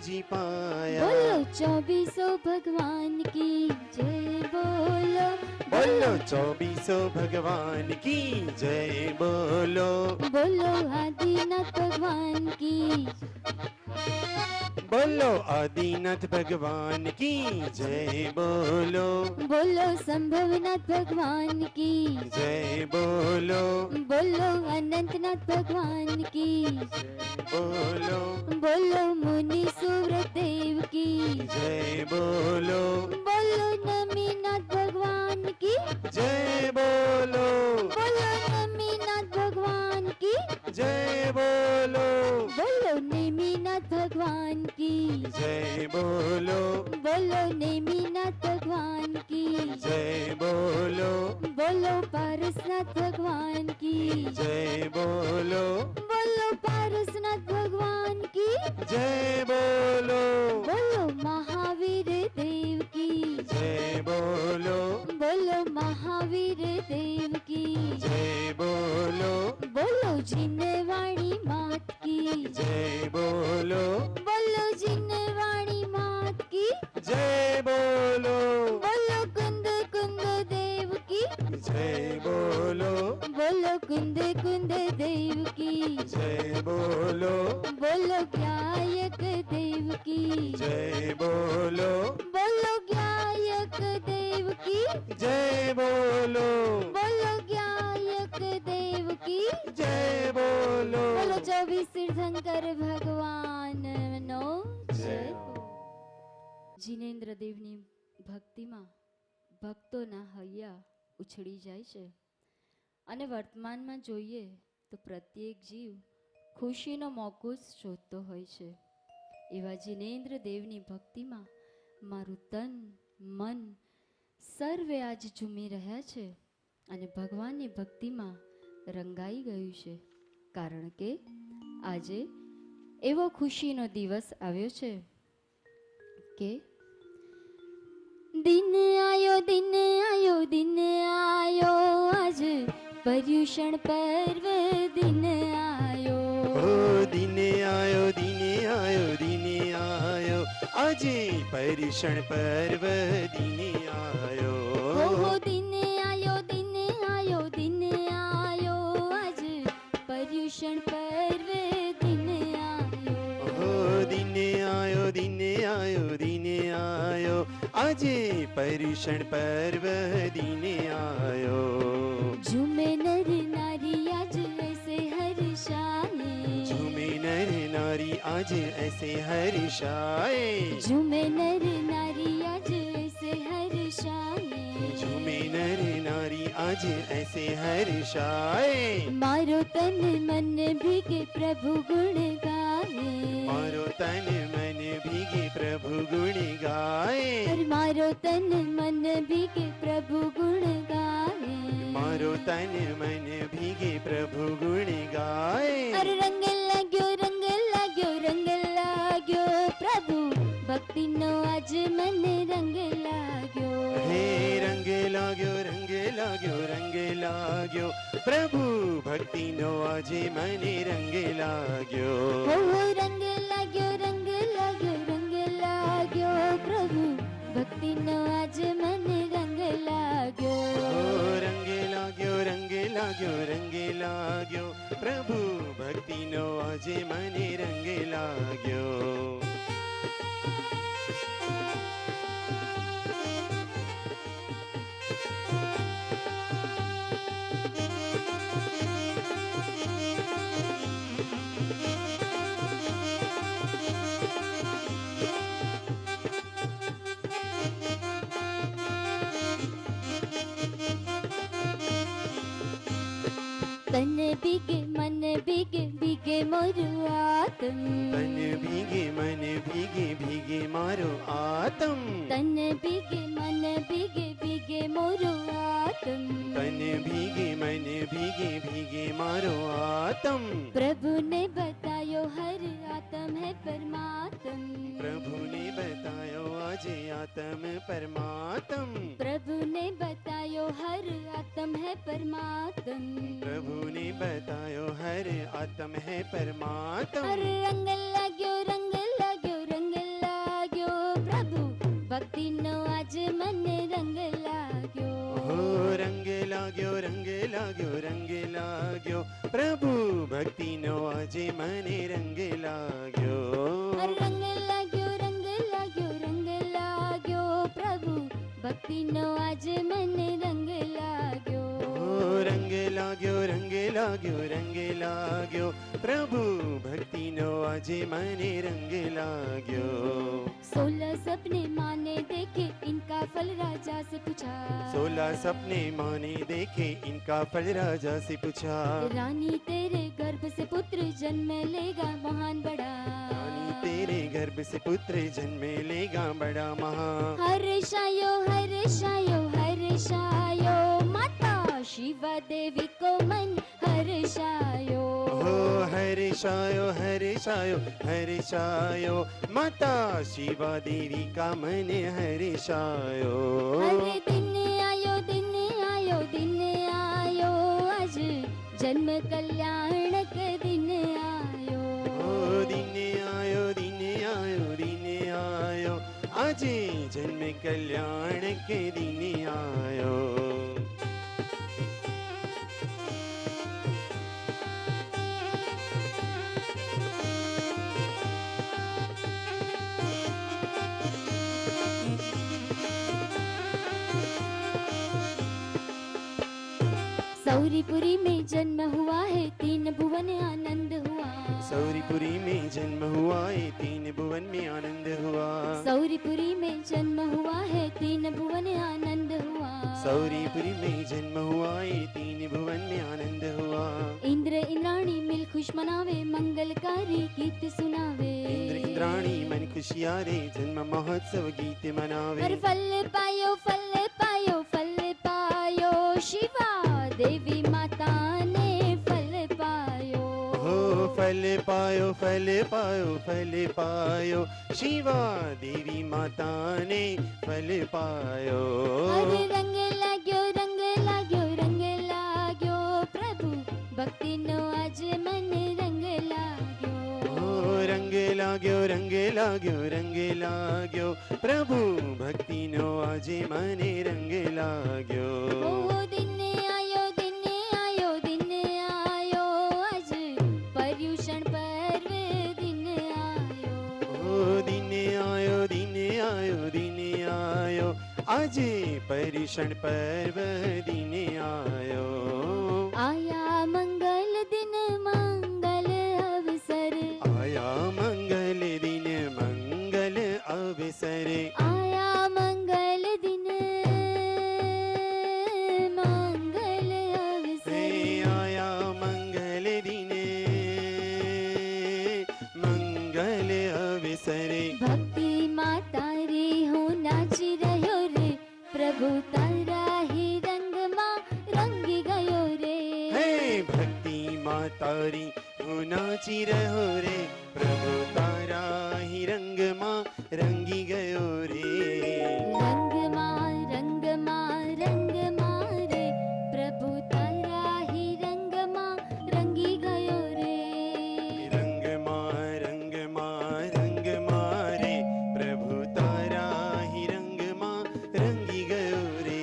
जी पाया बोलो 24 भगवान की जय बोलो बोलो 24 भगवान की जय बोलो बोलो आदिनाथ भगवान की बोलो आदिनाथ भगवान की जय बोलो बोलो संभवनाथ भगवान की जय बोलो बोलो अनंतनाथ भगवान की बोलो बोलो मुनि सुव्रत देव की जय बोलो बोलो नमीनाथ भगवान की जय बोलो बोलो नमीनाथ भगवान की जय बोलो बोलो नेमीनाथ भगवान की जय बोलो बोलो नेमीनाथ भगवान की जय बोलो बोलो पारसनाथ भगवान की जय बोलो बोलो पारसनाथ भगवान की जय बोलो बोलो महावीर देव की जय बोलो बोलो महावीर देव की जय बोलो बोलो जिनवाणी मात की जय बोलो बोलो जिनवाणी मात की जय बोलो बोलो कुंद कुंद देव की जय बोलो बोलो कुंद कुंद देव की जय बोलो बोलो गायक देव की जय बोलो बोलो गायक देव की जय बोलो बोलो गायक देव की जय बोलो બોલો 24 તીર્થંકર ભગવાનનો જય જીનેન્દ્ર દેવની ભક્તિમાં ભક્તોના હૈયા ઉછળી જાય છે અને વર્તમાનમાં જોઈએ તો પ્રત્યેક જીવ ખુશીનો મોકો જ શોધતો હોય છે એવા જીનેન્દ્ર દેવની ભક્તિમાં મારું તન મન સર્વે આજ ઝૂમી રહ્યા છે અને ભગવાનની ભક્તિમાં રંગાઈ ગયું છે કારણ કે આજે એવો ખુશીનો દિવસ આવ્યો છે કે દિન આયો દિન આયો દિન આયો આજ પર્યુષણ પર્વ દિન આયો ओ दिन आयो दिन आयो दिन आयो આજે પર્યુષણ પર્વ दिन आयो हो દિન આયો દિન આયો દિન આયો આજ પર્યુષણ પર્વ દિન આયો ओ दिन आयो दिन आयो दिन आयो આજે પર્યુષણ પર્વ दिन आयो झूमे नर नारी आज ऐसे हर्षाए झूमे नर नारी आज ऐसे हर्षाए झूमे नर नारी आज ऐसे हर्षाए झूमे नर नारी आज ऐसे हर्षाए मारो तन मन भीगे प्रभु गुण गाए मारो तन मन भीगे प्रभु गुण गाए और मारो तन मन भीगे प्रभु गुण गाए मारो तन मन भीगे प्रभु गुण गाए और रंग लाग्यो प्रभु भक्ति नो आज मन रंग लाग्यो हे रंग लाग्यो रंग लाग्यो रंग लाग्यो प्रभु भक्ति नो आजे मने रंग लाग्यो हो रंग लाग्यो रंग लाग्यो रंग लाग्यो प्रभु भक्ति नो आज मन रंग लाग्यो ओ रंग लाग्यो रंग लाग्यो रंग लाग्यो प्रभु भक्ति नो आजे मने रंग लाग्यो તન બીગે મન બીગે બીગે મોરું આતમ તન ભીગે મન ભીગે ભીગે મારો આતમ તન બીગે મન બીગે બીગે મોરું આતમ તન ભીગે મન ભીગે ભીગે મારો આતમ प्रभु ने बतायो हर आत्म है परमात्म प्रभु ने बतायो આજે આત્મ પરમાત્મ प्रभु ने बतायो हर आत्म है परमात्म प्रभु ने बतायो हर आत्म है परमात्म हर रंग लाग्यो प्रभु भक्ति नो आज मन रंग लाग्यो हो रंग लाग्यो रंग लाग्यो रंग लाग्यो प्रभु भक्ति नो આજે મને રંગ લાગ્યો हर रंग लाग्यो प्रभु भक्ति नो आज मन रंग लाग्यो हो रंग लाग्यो रंग लाग्यो रंग लाग्यो प्रभु भक्ति नो આજે મને રંગ લાગ્યો 16 सपने माने देखे इनका फल राजा से पूछा 16 सपने माने देखे इनका फल राजा से पूछा रानी तेरे गर्भ से पुत्र जन्म लेगा महान बड़ा रानी तेरे गर्भ से पुत्र जन्म लेगा बड़ा महान हर्षायो हर्षायो हर्षायो माता शिवा देवी को मन हर्षायो हो हर्षायो हर्षायो हर्षायो माता शिवा देवी का मन हर्षायो अरे दिन आयो दिन आयो दिन आयो आज जन्म कल्याण के दिन आयो हो दिन आयो दिन आयो दिन आयो આજે जन्म कल्याण के दिन आयो सौरीपुरी में जन्म हुआ है तीन भुवन आनंद हुआ सौरीपुरी में जन्म हुआ है तीन भुवन में आनंद हुआ सौरीपुरी में जन्म हुआ है तीन भुवन आनंद हुआ सौरीपुरी में जन्म हुआ है तीन भुवन में आनंद हुआ इंद्र इंद्राणी मिल खुश मनावे मंगलकारी गीत सुनावे इंद्र इंद्राणी मन खुशियारे जन्म महोत्सव गीत मनावे हर फल पायो शिवा देवी माता ने फल पायो हो फल पायो फल पायो फल पायो शिवा देवी माता ने फल पायो अरे रंग लाग्यो प्रभु भक्ति नो आज मन रंग लाग्यो हो रंग लाग्यो रंग लाग्यो रंग लाग्यो प्रभु भक्ति नो આજે મને રંગ લાગ્યો ओ दिन आयो आज पर्युषण पर्व दिन आयो हो दिन आयो दिन आयो दिन आयो આજે પર્યુષણ પર્વ દિન આયો आया मंगल दिन मंगल अवसर આયા મંગલ દિન મંગલ અવસરે आया मंगल दिन मंगल હે अवसर આયા મંગલ દિન મંગલ અવસરે भक्ति माता रे हो नाची रह्यो रे प्रभु तारा ही रंग मां रंगी गयो रे હે ભક્તિ માં તારી હું નાચી રહ્યો રે પ્રભુ તારા હી રંગમાં રંગી ગયો રે रंग मां रे प्रभु तारा ही रंग मां रंगी गयो रे રંગમાં રે પ્રભુ તારા હી રંગમાં રંગી ગયો રે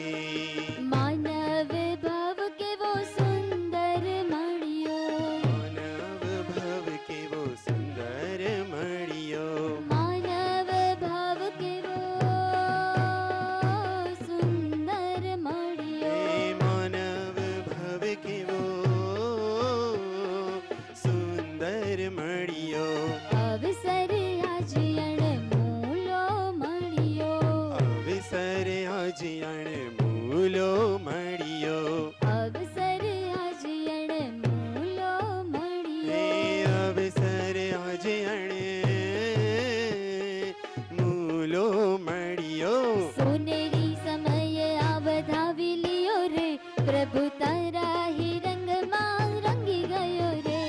मानव भाव के वो सुंदर मणियो માનવ ભવ કેવો સુંદર મળ્યો मानव કેવો સુંદર મળ્યો. અવસર આજે અણમૂલો મળ્યો. અવસર આજે અણમૂલો મળ્યો. અવસર આજે અણમૂલો મળ્યો. અવસર આજે અણમૂલો મળ્યો. સોનેરી સમયે આ વધાવી લ્યો રે, પ્રભુ તારા હિરંગમાં રંગી ગયો રે.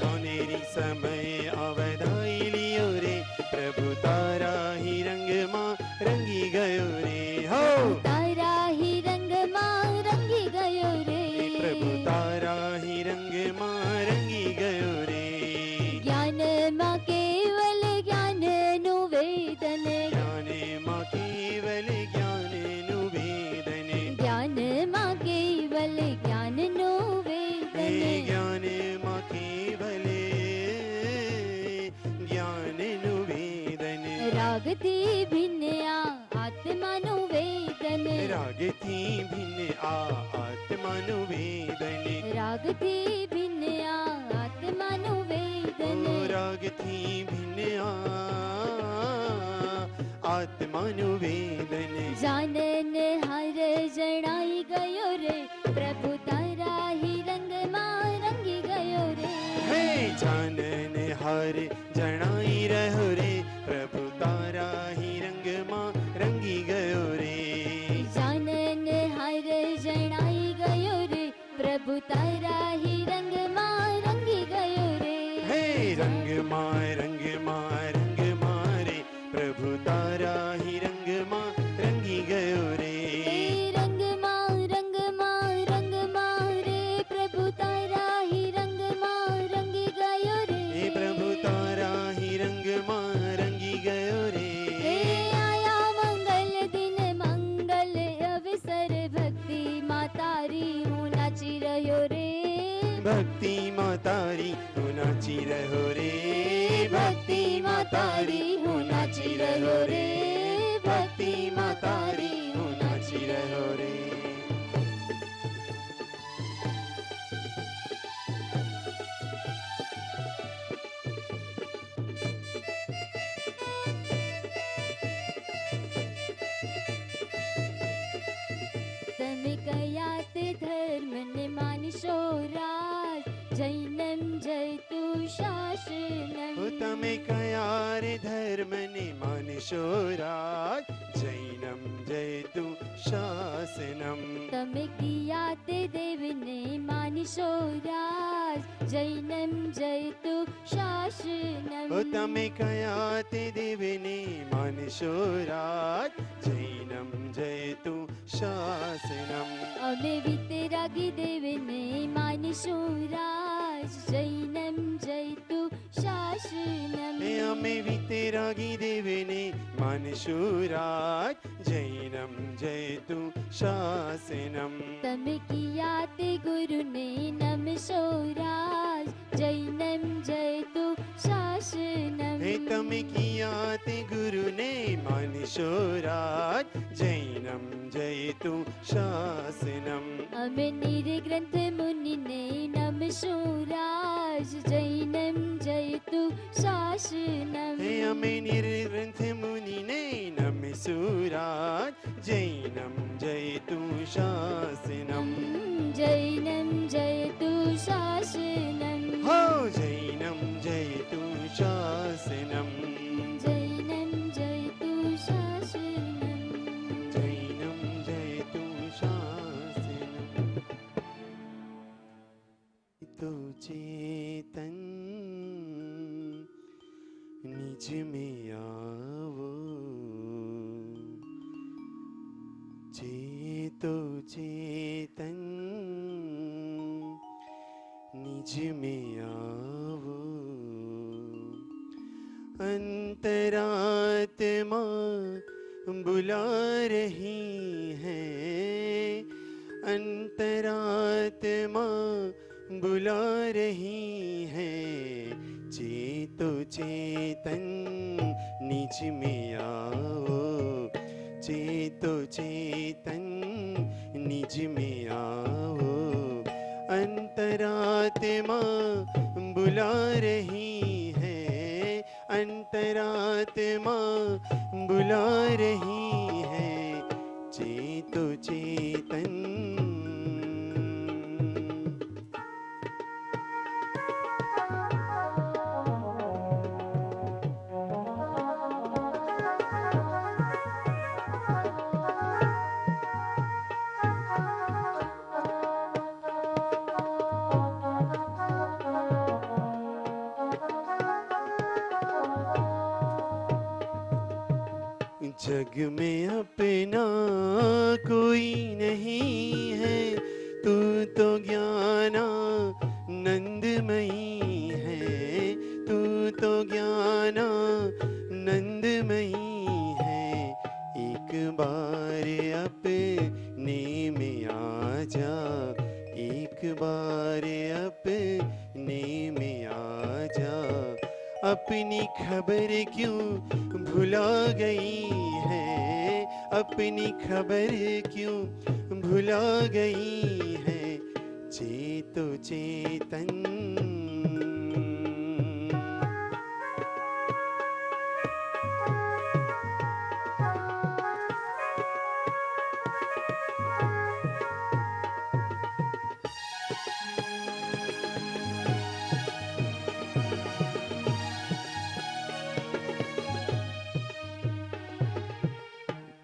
સોનેરી સમયે અવધાઈ લ્યો રે, પ્રભુ તારા હિરંગમાં રંગી ગયો રે. હો તારા હિરંગમાં રંગી ગયો રે. પ્રભુ તારા હિરંગમાં રંગી ગયો રે. જ્ઞાનમાં કેવલ જ્ઞાનનું વેદન. જ્ઞાનમાં કેવલ જ્ઞાનનું વેદન. જ્ઞાનમાં કેવલ જ્ઞાનનું વેદન. જ્ઞાનમાં કેવલ જ્ઞાનનું વેદન. રાગથી ભિન્ન આ આત્માનું વેદન. રાગથી ભિન્ન આ આત્માનું વેદન. રાગથી ભિન્ન આ આત્માનું વેદન. રાગથી ભિન્ન આ આત્માનું વેદન. જાનન હાર જણાઈ ગયો રે, પ્રભુ તારા હિરંગમાં રંગી ગયો રે. હે જાનન હાર જણાઈ રહ્યો રે, પ્રભુ તારા હિરંગમાં રંગી ગયો રે. જાનન હાર જણાઈ ગયો રે, પ્રભુ તારા હિરંગમાં રંગી ગયો રે. હે રંગમાં રંગમાં રંગમાં રે, પ્રભુ તારા હિરંગમાં રંગી ગયો રે. એ રંગમાં રંગમાં રંગમાં રે, પ્રભુ તારા હિરંગમાં રંગી ગયો રે. હે પ્રભુ તારા હિરંગમાં રંગી ગયો રે. એ આયા મંગલ દિન મંગલ અવસર, ભક્તિમાં તારી હું નાચી રહ્યો રે. ભક્તિમાં તારી હું નાચી રહ્યો રે. ભક્તિમાં તારી હું નાચી રહ્યો રે. ભક્તિમાં તારી હું નાચી રહ્યો રે. તમે કયા તે ધર્મને માનશો રાજ, જૈનમ જયતું શાસનમ. તમે કયા રે ધર્મને માનશો રાજ, જૈનમ જયતું શાસનમ. તમે કિયા તે દેવને માનશો રાજ, જૈનમ જયતું શાસનમ. તમે કયા તે દેવને માનશો રાજ, જૈનમ જયતું શાસનમ. અમે વિતરાગી દેવને માનશું રાજ, જૈનમ જયતું શાસનમ. અમે વિતરાગી દેવને માનશું રાજ, જૈનમ જયતું શાસનમ. તમે કિયા તે ગુરુને નમશો રાજ, જૈનમ જયતું શાસનમ. તમે કિયા તે ગુરુને માનશો રાજ, જૈનમ જયતું શાસનમ. અમે નિર્ગ્રંથ મુનિને નમશું રાજ, જૈનમ જયતું શાસનમ. અમે નિર્ગ્રંથ મુનિને નમશું રાજ, જૈનમ જયતું શાસનમ. જૈનમ જયતું શાસનમ. હો જૈનમ જયતું શાસનમ. જૈનમ જયતું શાસનમ. જૈનમ જયતું શાસનમ. તો ચેતન નિજ में आवो, चेतो चेतन निज में आवो. अंतरात्मा बुला रही है, अंतरात्मा बुला रही है. चेतो चेतन निज में आओ, चेतो चेतन निज में आओ. अंतरात्मा बुला रही है, अंतरात्मा बुला रही है, चेतो चेतन। जग में अपना कोई नहीं है, तू तो ज्ञानानंदमयी है, तू तो ज्ञानानंदमयी है। एक बार अपने में आ जा, एक बार अपने में आ जा, अपनी खबर क्यों भुला गई है, अपनी खबर क्यों भुला गई है, चेतो चेतन।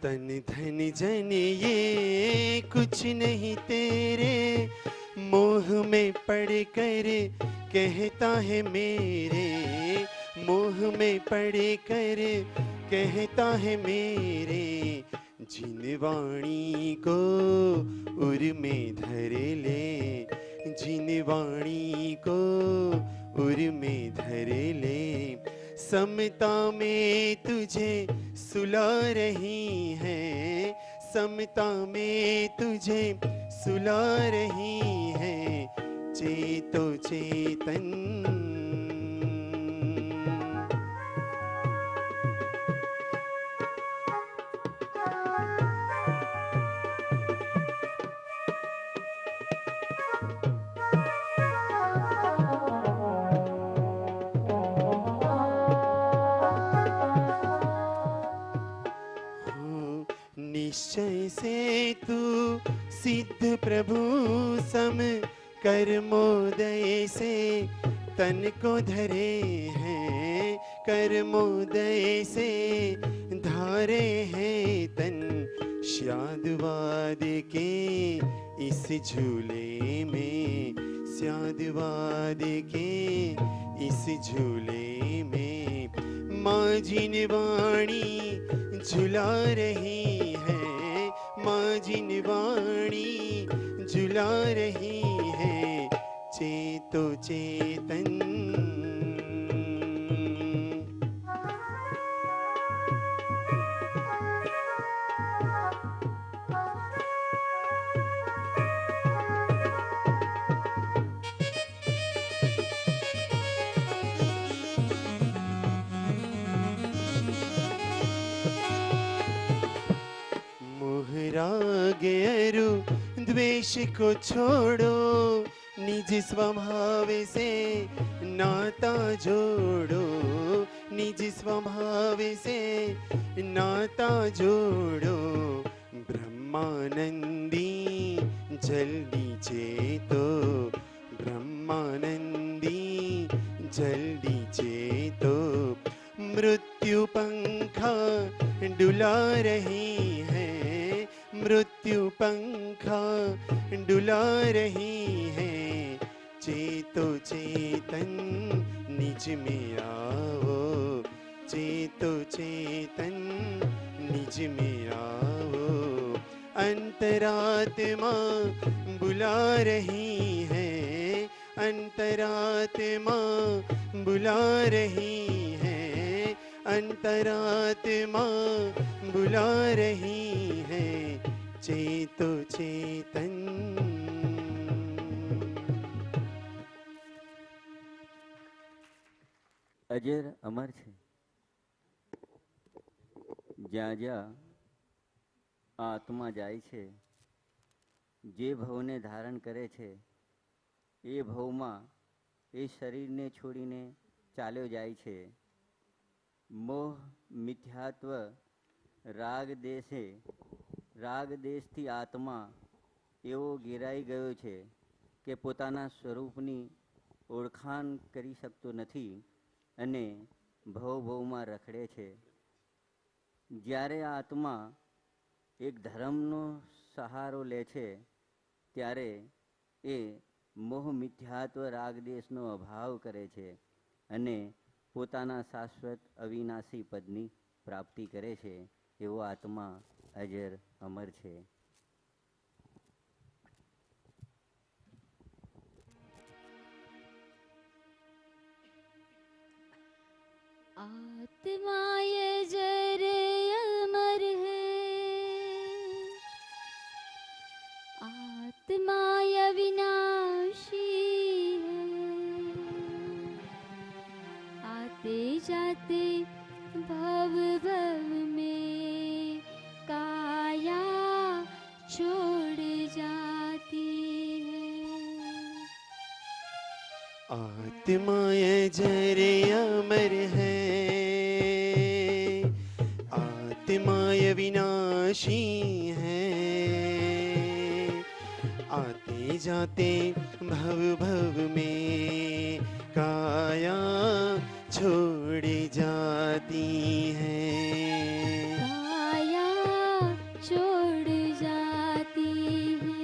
तन धन जन ये कुछ नहीं तेरे, मोह में पड़ कर कहता है मेरे, मोह में पड़ कर कहता है मेरे, जिन वाणी को उर में धर ले, जिन वाणी को उर में धर ले, समता में तुझे सुला रही है, समता में तुझे सुला रही है, चेतो चेतन। निश्चय से तू सिद्ध प्रभु सम, कर्मोदय से तन को धरे हैं, कर्मोदय से धारे हैं तन, श्यादवाद के इस झूले में, श्यादवाद के इस झूले में, माँ जिन वाणी झुला रही है, माँ जिन वाणी झुला रही है, चेतो चेतन। राग अरु द्वेष को छोड़ो, निज स्वभाव से नाता जोड़ो, निज स्वभाव से नाता जोड़ो, ब्रह्मानंदी जल्दी चेतो, ब्रह्मानंदी जल्दी चेतो, मृत्यु पंखा डुला रही है, मृत्यु पंखा डुला रही है, चेतो चेतन निज में आओ, चेतो चेतन निज में आओ, अंतरात्मा बुला रही है, अंतरात्मा बुला रही है, अंतरात्मा बुला रही है, चेतो चेतन। અજર અમર છે, જ્યાં જ્યાં આ આત્મા જાય છે, જે ભવને ધારણ કરે છે એ ભવમાં એ શરીરને છોડીને ચાલ્યો જાય છે. મોહ મિથ્યાત્વ રાગ દેશથી આત્મા એવો ઘેરાઈ ગયો છે કે પોતાના સ્વરૂપની ઓળખાણ કરી શકતો નથી અને ભવમાં રખડે છે. જ્યારે આત્મા એક ધર્મનો સહારો લે છે ત્યારે એ મોહ મિથ્યાત્વ રાગદેશનો અભાવ કરે છે અને પોતાના શાશ્વત અવિનાશી પદની પ્રાપ્તિ કરે છે. એવો આત્મા અજર અમર છે. आत्मा ये जरे अमर है, आत्मा ये विनाशी है, आते जाते भव भव में काया छोड़ जाती है. आत्मा ये जरे अमर है, आत्मा ये विनाशी है, आते जाते भव भव में काया छोड़ जाती है. काया छोड़ जाती है.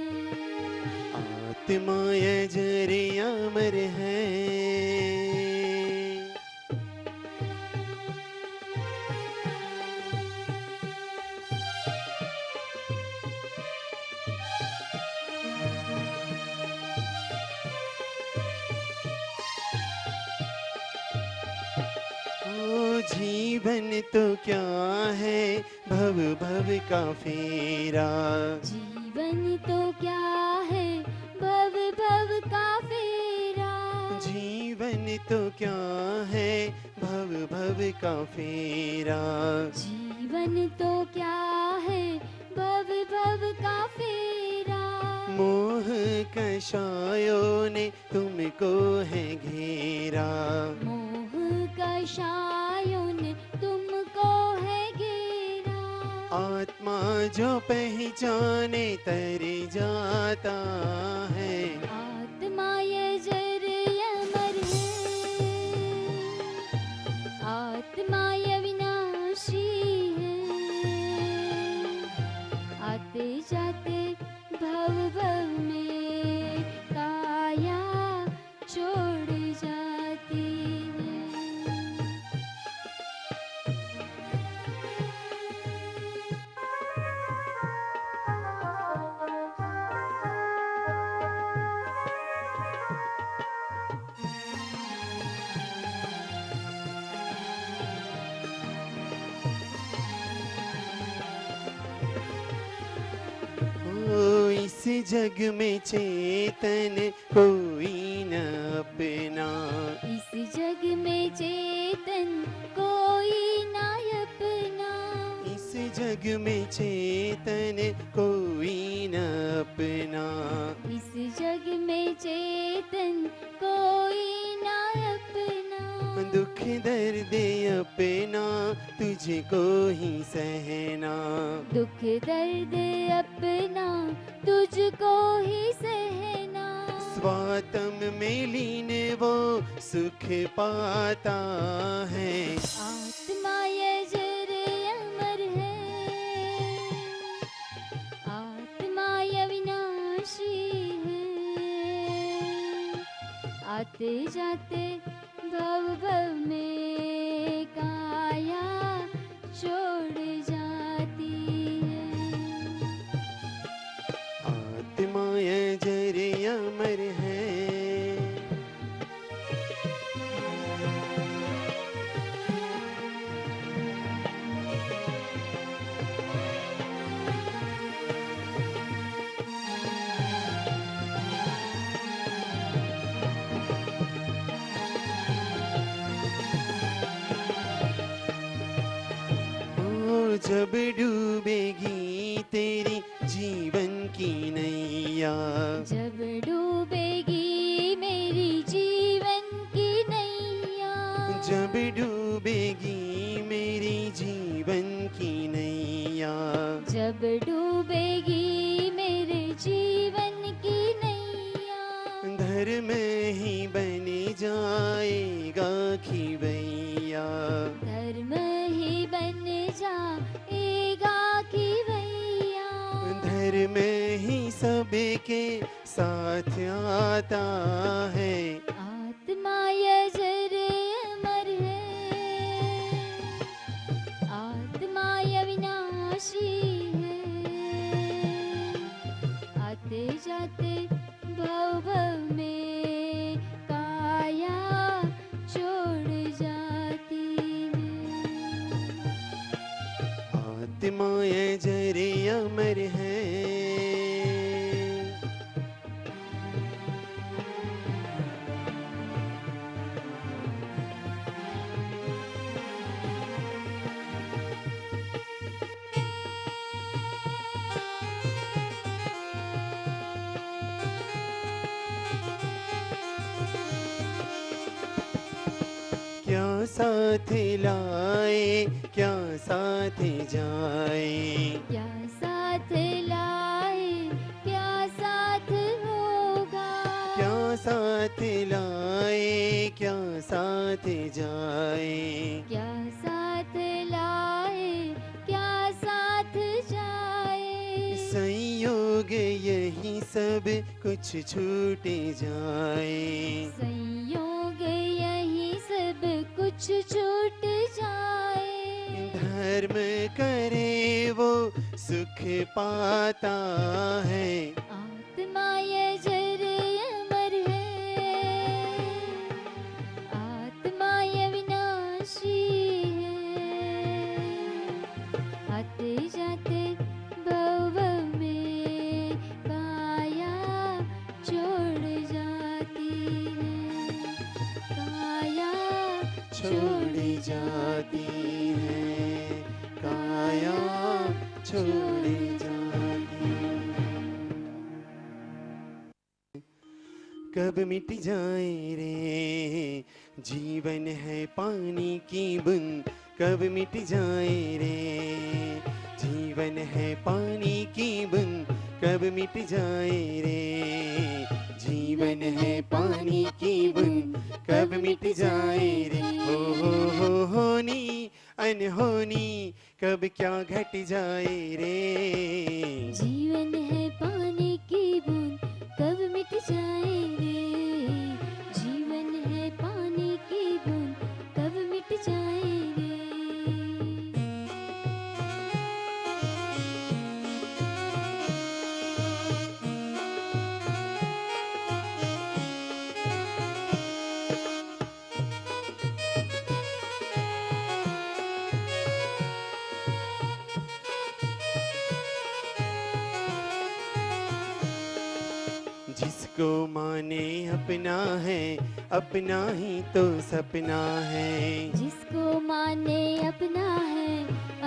आत्मा ये जरे अमर है. जीवन तो क्या है भव भव का फेरा, जीवन तो क्या है भव भव का फेरा, जीवन तो क्या है भव भव का फेरा, जीवन तो क्या है भव भव का फेरा. मोह कषायों ने तुमको है घेरा, मोह कषायों ने तुमको है घेरा. आत्मा जो पहचाने तर जाता है. आत्मा ये जरे अमर है, आत्मा ये विनाशी है, आते जाते भव भव में काया छोड़ जाती है. ओ इस जग में चेतन कोई न अपना, इस जग में चेतन कोई ना अपना, इस जग में चेतन कोई न अपना, इस जग में चेतन कोई ना अपना. दुख दर्द अपना तुझको ही सहना, दुख दर्द अपना तुझको ही सहना. स्वात्म में लीन वो सुख पाता है. आत्मा ये जरे अमर है, आत्मा ये विनाशी है, आते जाते भव भव में काया छोड़ जाती है. आत्मा ये जरे अमर है. जब डूबेगी तेरी जीवन की नैया, जब डूबेगी धर्म ही बन जाएगा खिवैया। धर्म ही बन जाएगा कि भैया। धर्म ही सबके साथ आता है। आत्मा यजर अमर है, आत्मा अविनाशी है। आते जाते भव भव में काया छोड़ जाती है। आत्मा अजर अमर है। क्या साथ लाए क्या साथ जाए। क्या साथ लाए क्या साथ होगा। क्या साथ लाए क्या साथ जाए। क्या साथ लाए क्या साथ जाए। संयोग यही सब कुछ छूट जाए। संयोग यही सब कुछ छूट जाए। धर्म करे वो सुख पाता है। आत्मा यजर अमर है, आत्मा अविनाशी है। आते जाते भव भव में काया छोड़ जाती है। काया छोड़ जाती है। काया छोड़ जाती है। कब मिट जाए रे जीवन है पानी की बूंद। कब मिट जाए रे जीवन है पानी की बूंद। कब मिट जाए रे जीवन है पानी की बूंद। कब मिट जाए रे हो होनी अनहोनी कब क्या घट जाए रे। जीवन है पानी की बूंद कब मिट जाए रे। जीवन है पानी की बूंद कब मिट जाए रे। जिसको माने अपना है अपना ही तो सपना है। जिसको माने अपना है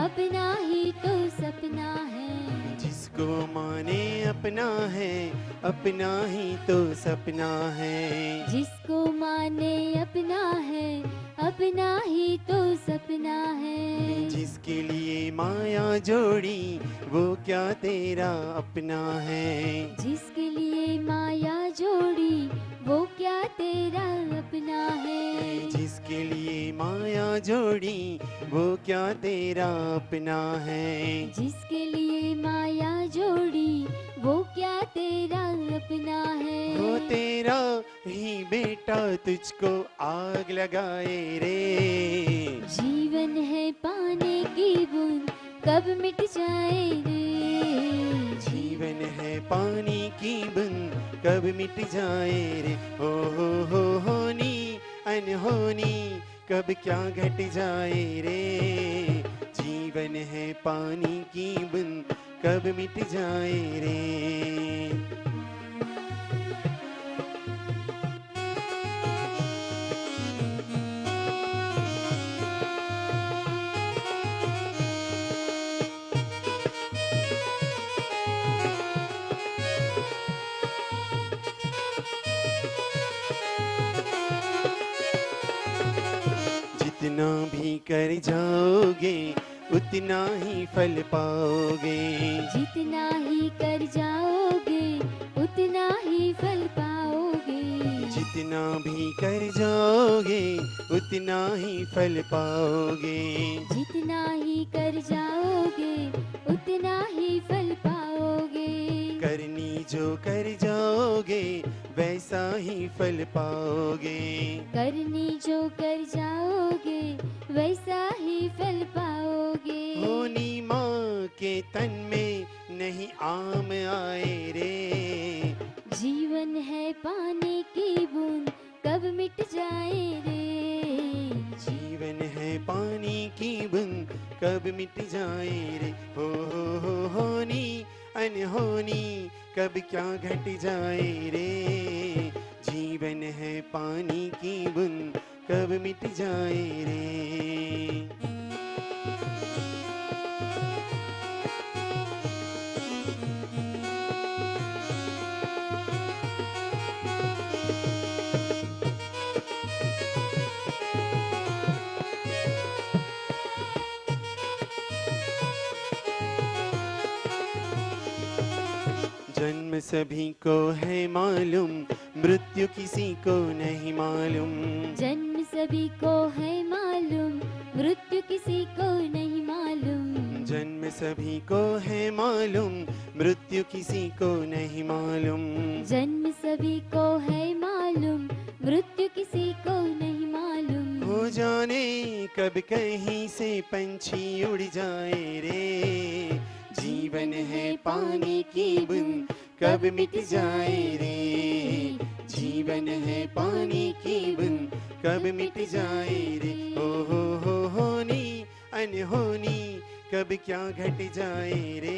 अपना ही तो सपना है। जिसको माने अपना है अपना ही तो सपना है। जिसको माने अपना है अपना ही तो सपना है। जिसके लिए माया जोड़ी वो क्या तेरा अपना है। जिसके लिए माया जोड़ी वो क्या तेरा अपना है। जिसके लिए माया जोड़ी वो क्या तेरा अपना है। जिसके लिए माया जोड़ी वो क्या तेरा अपना है। वो तेरा ही बेटा तुझको आग लगाए रे। जीवन है पानी की बूंद कब मिट जाए रे। जीवन है पानी की बूंद कब मिट जाए रे। हो होनी अनहोनी कब क्या घट जाए रे। जीवन है पानी की बूंद कब मिट जाए रे। जितना भी कर जाओगे उतना ही फल पाओगे। जितना ही कर जाओगे उतना ही फल पाओगे। जितना भी कर जाओगे उतना ही फल पाओगे। जितना ही कर जाओगे उतना ही फल पाओगे। करनी जो कर जाओगे वैसा ही फल पाओगे। करनी जो कर जाओगे वैसा ही फल पाओगे। होनी माँ के तन में नहीं आम आए रे। जीवन है पानी की बूंद कब मिट जाए रे। जीवन है पानी की बूंद कब मिट जाए रे। हो होनी अनहोनी कब क्या घट जाए रे। जीवन है पानी की बूंद कब मिट जाए रे। जन्म सभी को है मालूम मृत्यु किसी को नहीं मालूम। जन्म सभी को है मालूम मृत्यु किसी को नहीं मालूम। जन्म सभी को है मालूम मृत्यु किसी को नहीं मालूम। जन्म सभी को है मालूम मृत्यु किसी को नहीं मालूम। हो जाने कब कहीं से पंछी उड़ जाए रे। जीवन है पानी की बूंद कब मिट जाए रे। जीवन है पानी की बूंद कब मिट जाए रे। हो होनी अनहोनी कब क्या घट जाए रे।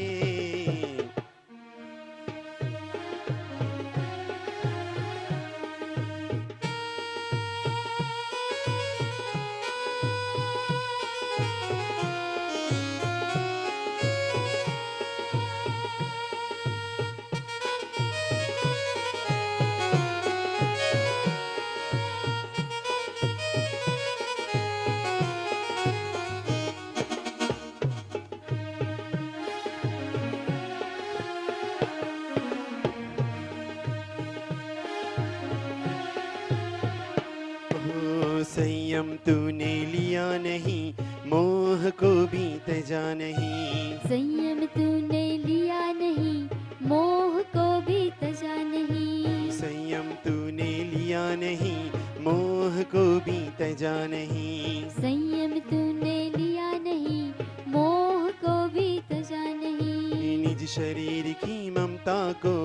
संयम तूने लिया नहीं मोह को भी तजा नहीं। संयम तूने लिया नहीं मोह को भी तजा नहीं। संयम तूने लिया नहीं मोह को भी तजा नहीं। संयम तूने लिया नहीं मोह को भी तजा नहीं। निज शरीर की ममता को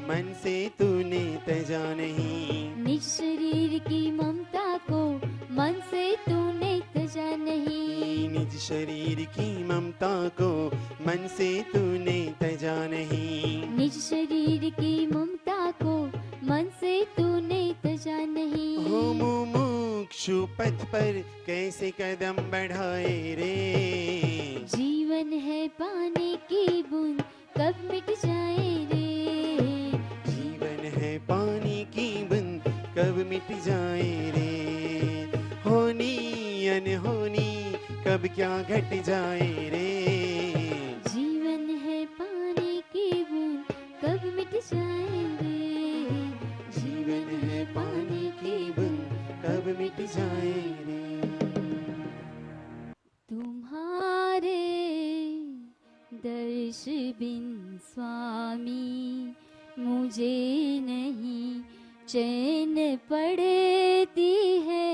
मन से तूने तजा नहीं। निज शरीर की ममता को मन से तूने तजा नहीं। निज शरीर की ममता को मन से तूने तजा नहीं। निज शरीर की ममता को मन से तूने तजा नहीं। हो मुमुक्षु पथ पर कैसे कदम बढ़ाए रे। जीवन है पानी की बूंद कब मिट जाए रे। जीवन है पानी की बूंद कब मिट जाए रे। होनी अनहोनी कब क्या घट जाए रे। जीवन है पानी की बूंद कब मिट जाए रे। जीवन है पानी की बूंद कब मिट जाए रे। तुम्हारे दर्श बिन स्वामी मुझे नहीं चैन पड़ती है।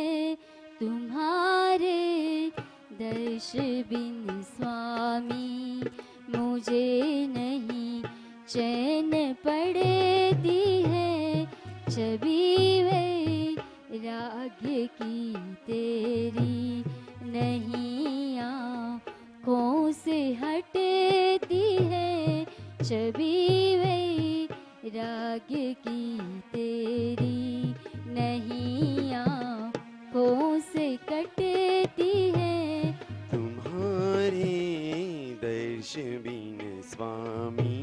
तुम्हारे दर्श बिन स्वामी मुझे नहीं चैन पड़ती है। छवि वैराग्य की तेरी नहीं आँखों से हटती है। छवि वैराग्य की तेरी नहीं आँखों से कटती है। तुम्हारे दर्श बिन स्वामी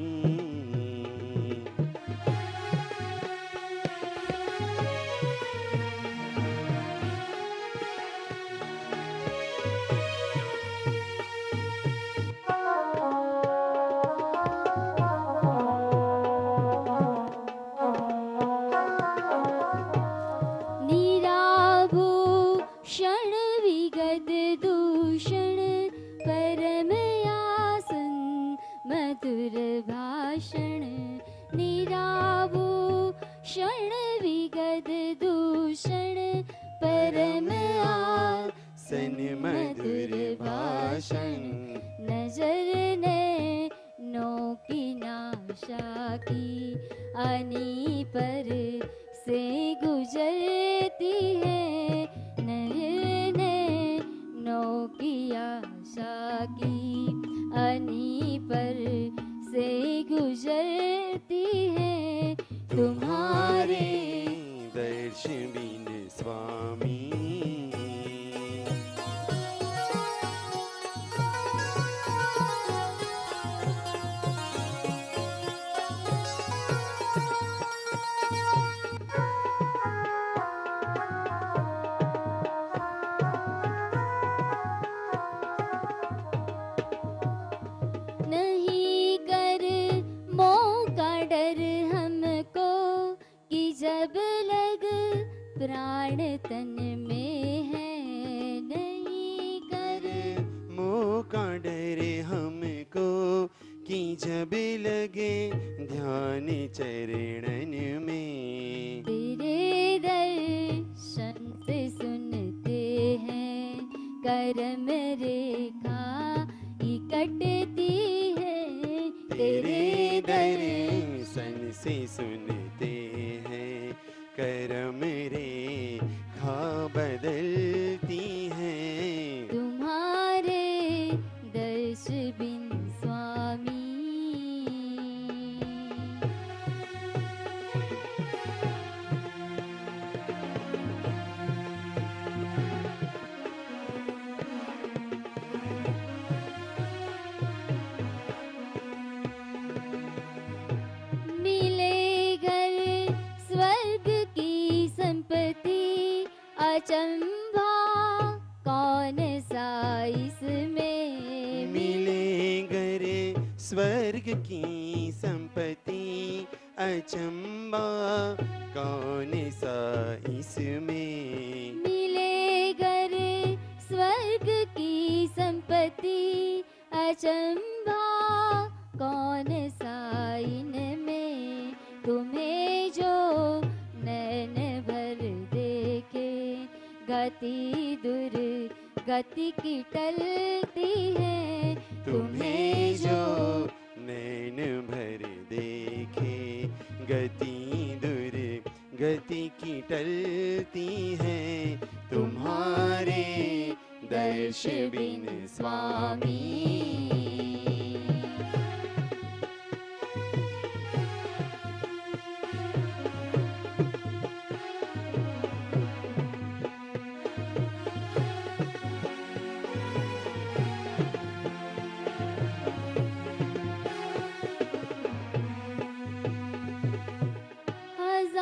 परम सन मधुर भाषण नजर ने नो की नाशा की अनी पर से गुजरती है नजर ने नो की आशा की अनी पर से गुजरती है तुम्हारे दर्श बिन स्वामी नहीं कर मौका डर हमको कि जब लग प्राण तन में है नहीं कर मौका डरे हमको कि जब लगे ध्यान चरणन में तेरे दर्शन से सुनते हैं करम रेखा कटती है तेरे दर्शन से सुनते हैं करम रेखा बदलती हैं तुम्हारे दर्श बिन स्वामी मिले घर स्वर्ग की संपत्ति अचंभा कौन सा इसमें मिले घर स्वर्ग की संपत्ति अचंबा कौन सा इसमें मिले घर स्वर्ग की संपत्ति अचंभा कौन सा इनमें तुम्हें जो नैन भर देखे गति दूर गति की टलती है तुम्हें जो नैन भर देखे गति दूर गति की टलती है तुम्हारे दर्श बिन स्वामी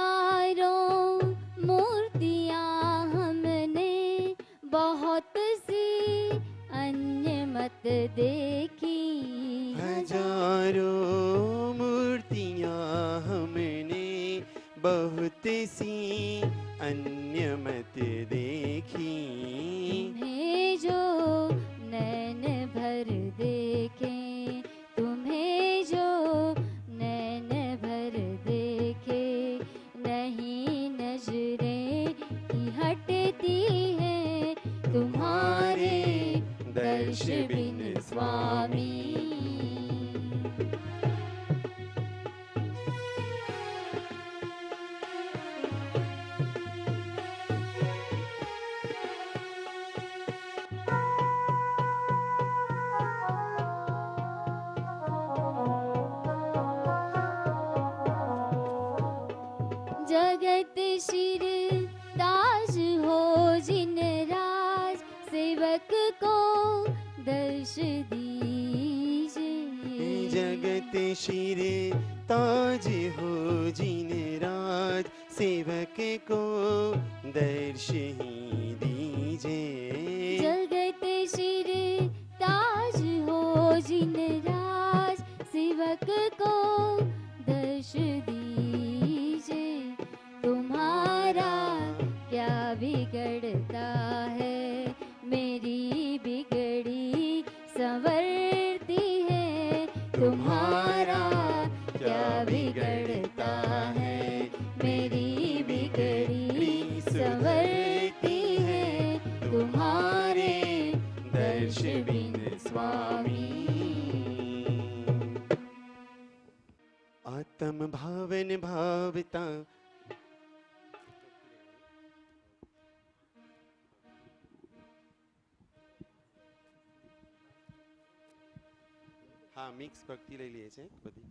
हजारों मूर्तियां हमने बहुत सी अन्य मत देखी हजारों मूर्तियां हमने बहुत सी अन्य मत देखी तुम्हें जो नैन भर देखे तुम्हें जो नैन भर देखे नहीं नजरें की हटती है तुम्हारे दर्श बिन स्वामी जगत शिर ताज हो जिन राज सेवक को दर्श दीजिए जगत शिर ताज हो जिन राज सेवक को दर्श ही दीजिए जगत शिर ताज हो जिन राज सेवक को दर्श दीजिए तुम्हारा क्या बिगड़ता है मेरी बिगड़ी संवरती है तुम्हारा क्या बिगड़ता है मेरी बिगड़ी संवर तम भावन भावता હા મિક્સ ભક્તિ લઈ લઈએ છે બધી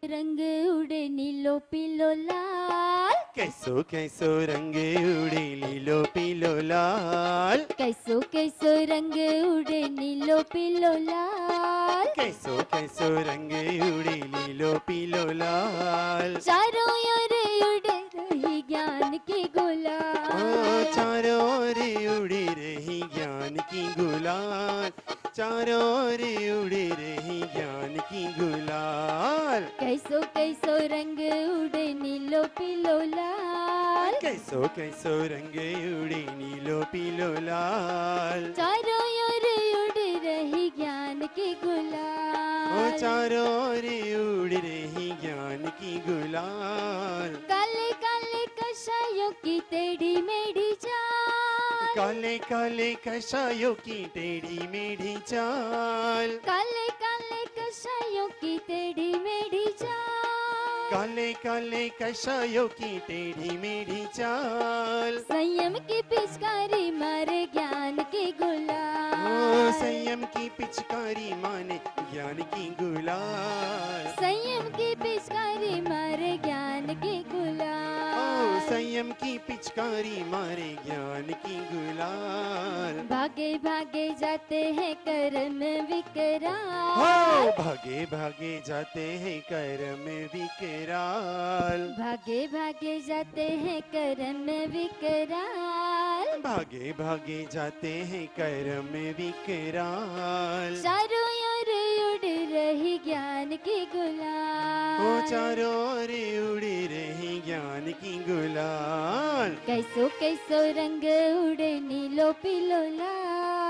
રંગ ઉડે નીલો પીલો લાલ, कैसो कैसो रंग उड़े लीलो पीलो लाल कैसो कैसो रंग उड़े नीलो पीलो लाल, कैसो कैसो रंग उड़े लीलो पीलो लाल चारों ओर उड़े रही ज्ञान की ओ गुलाल, चारों ओर उड़ी रही ज्ञान की गुलाल चारों ओर उड़ी रही ज्ञान की गुलाल कैसो कैसो रंग उड़े नीलो पीलो लाल, कैसो कैसो रंग उड़े नीलो पीलो लाल चारों ओर उड़ रही ज्ञान की ओ गुलाल, चारों ओर उड़ रही ज्ञान की गुलाल काले काले कषायों की टेढ़ी मेढ़ी चाल, काले काले कषायों की टेढ़ी मेढ़ी चाल काले काले कषायों की टेढ़ी मेढ़ी चाल, काले काले कषायों की टेढ़ी मेढ़ी चाल संयम की पिचकारी मारे ज्ञान की ओ गुलाल, संयम की पिचकारी माने ज्ञान की गुलाल संयम की पिचकारी मारे ज्ञान की ओ गुलाल, संयम की पिचकारी मारे ज्ञान की गुलाल भागे भागे जाते हैं कर्म हो विकराल, भागे भागे जाते हैं कर्म विकराल भागे भागे जाते हैं कर्म विकराल, भागे भागे जाते हैं कर्म विकराल चारों ओर उड़ रही ज्ञान की ओ गुलाल, चारों ओर उड़ी रही ज्ञान की गुलाल कैसो कैसो रंग उड़े नीलो पीलो लाल,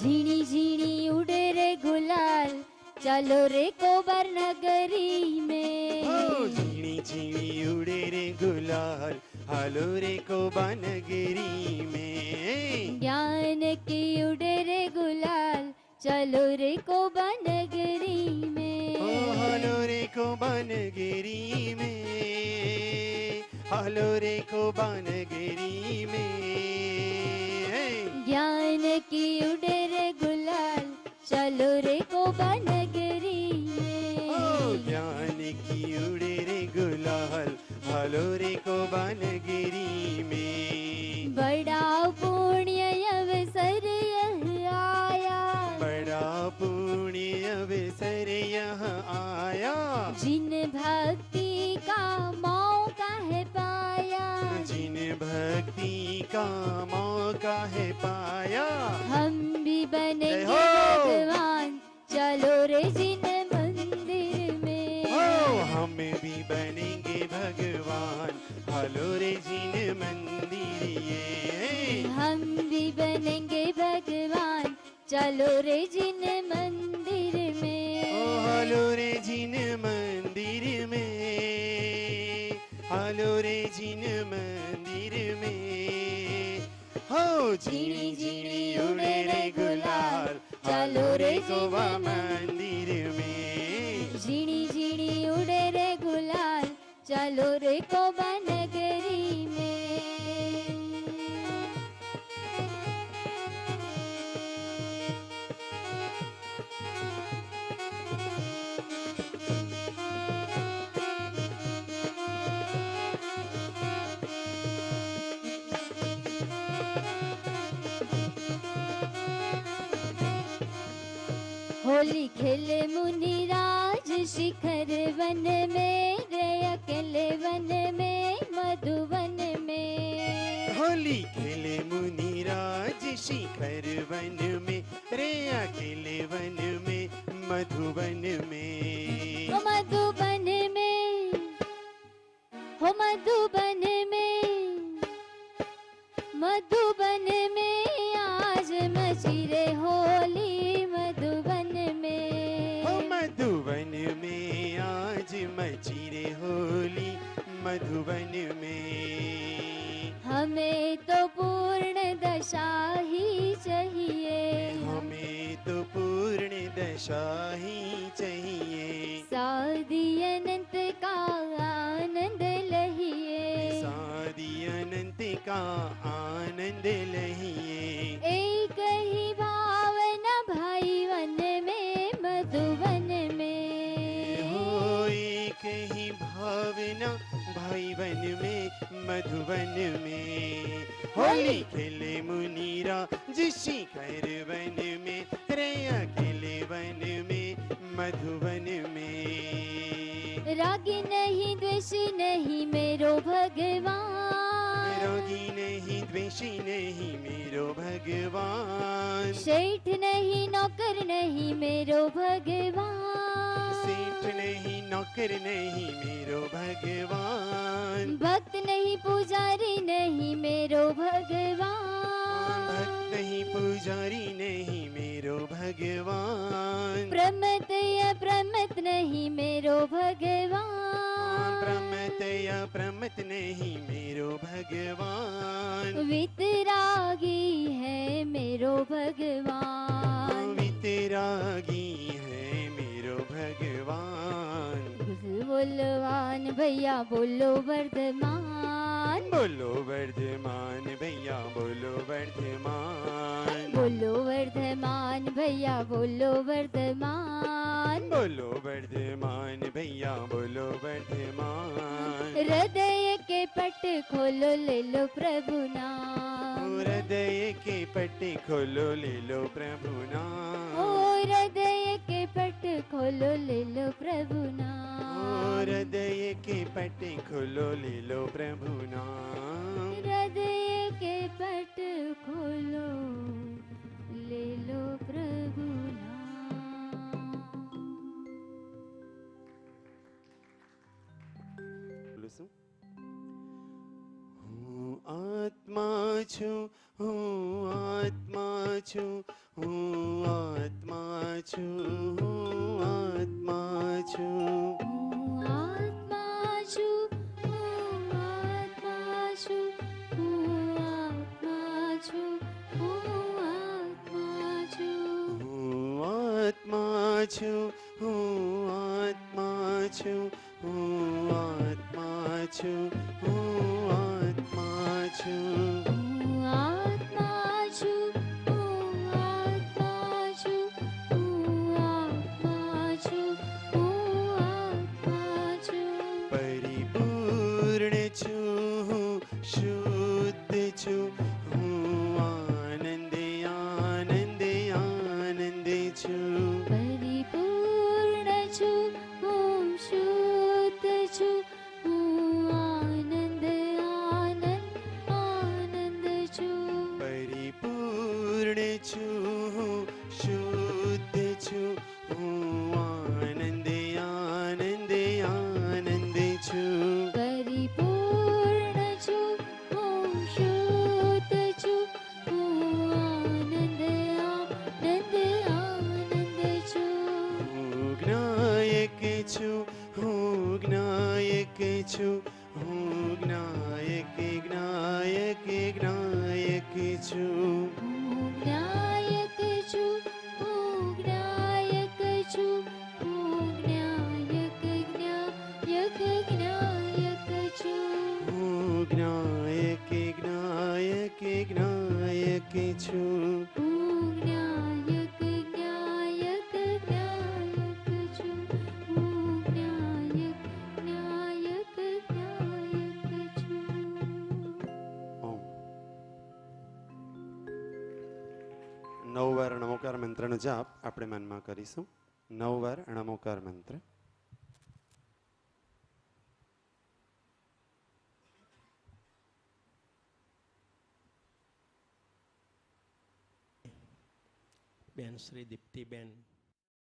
झीणी झीणी उड़े रे गुलाल, चलो रे कोबर नगरी में, ओ झीणी झीणी उड़े रे गुलाल हालो रे कोबा नगरी में ज्ञान की उड़े रे गुलाल, चलो रे कोबा नगरी ओ में, हालो रे कोबा नगरी में हालो रे कोबा नगरी में ज्ञान की उड़े रे गुलाल, चलो रे कोबा नगरी ओ में, ज्ञान की उड़े रे गुलाल हालो रे कोबा नगरी में बड़ा पुण्य अवसर यह आया, बड़ा पुण्य अवसर यहाँ आया जिन भक्ति का मौका है पाया, जिन भक्ति का मौका है पाया हम भी बनेंगे जय हो। भगवान, चलो रे जिन मंदिर में, ओ हम भी बनेंगे भगवान हालो रे जिन मंदिर ये हम भी बनेंगे भगवान, चलो रे जिन मंदिर ओ में, हालो रे जिन मंदिर में हालो रे जिन मंदिर में हो झीणी झीणी उड़े रे गुलाल हालो रे कोबा मंदिर में झीणी झीणी उड़े रे गुलाल, चलो रे कोबा नगरी में, होली खेले मुनिराज शिखर वन में, रे अकेले वन में मधुवन में, होली खेले मुनिराज शिखर वन में रे अकेले वन में मधुवन में मधुबन में हो मधुबन में आज मची रे होली मधुबन में। ओ मधुबन में आज मची रे होली मधुबन में। हमें तो पूर्ण दशा ही चाहिए, हमें तो पूर्ण दशा ही चाहिए। शादी अनंत का आनंद लहिए, शादी अनंत का आनंद लहिए। एक ही भावना भाई वन में मधुबन में। हो एक ही भावना भाई बन में मधुबन में। होली खेले मुनीरा जिसी खैर वन में रे अकेले वन में मधुबन में। रागी नहीं द्वेषी नहीं मेरो भगवान, रागी नहीं द्वेषी नहीं मेरो भगवान। सेठ नहीं नौकर नहीं मेरो भगवान, सेठ नहीं नौकर नहीं मेरो भगवान। भक्त नहीं पुजारी नहीं मेरो भगवान, भक्त नहीं पुजारी नहीं मेरो भगवान। प्रमत या प्रमत नहीं मेरो भगवान, प्रमत या प्रमत नहीं मेरो भगवान। वितरागी है मेरो भगवान, वितरागी है मेरो भगवान। बोलवान भैया बोलो वर्धमान, बोलो वर्धमान भैया बोलो वर्धमान। बोलो वर्धमान भैया बोलो वर्धमान। बोलो वर्धमान भैया बोलो वर्धमान। हृदय के पट खोलो ले लो प्रभु नाम, हृदय के पट्टे खोलो ले लो प्रभु नाम। ओ हृदय के पट खोलो ले लो प्रभु नाम, हृदय के पट्टे खोलो ले लो प्रभु नाम। हृदय के पट खोलो ले लो प्रभु नाम। બોલું છું? હું આત્મા છું, હું આત્મા છું, હું આત્મા છું, હું આત્મા છું। હું આત્મા છું, હું આત્મા છું, હું આત્મા છું, હું આત્મા છું। હું આત્મા છું, હું આત્મા છું, હું આત્મા છું, હું આત્મા છું। હું આત્મા છું, હું આત્મા છું, હું આત્મા છું, હું આત્મા છું। પરિપૂર્ણ છું, હું શુદ્ધ છું, હું આનંદે આનંદે આનંદે છું। પરિપૂર્ણ છું, હું શુદ્ધ છું, હું આનંદ આનંદ આનંદ છું। પરિપૂર્ણ છું, હું શુદ્ધ છું, હું આનંદે આનંદે આનંદ છું। પરિપૂર્ણ છું, હું શુદ્ધ છું, હું આનંદ આનંદ આનંદ છું। હું જ્ઞાયક છું, હું જ્ઞાયક છું, હું જ્ઞાયક જ્ઞાયક જ્ઞાયક છું। હું જ્ઞાયક છું, હું જ્ઞાયક છું, હું જ્ઞાયક જ્ઞાયક જ્ઞાયક છું। હું જ્ઞાયક જ્ઞાયક જ્ઞાયક છું। હું જ્ઞાયક જ્ઞાયક જ્ઞાયક છું, હું જ્ઞાયક જ્ઞાયક જ્ઞાયક છું। ઓમ 9 વાર નમોકાર મંત્રનો જાપ આપણે મનમાં કરીશું। 9 વાર નમોકાર મંત્ર। બેન શ્રી દીપ્તિબેન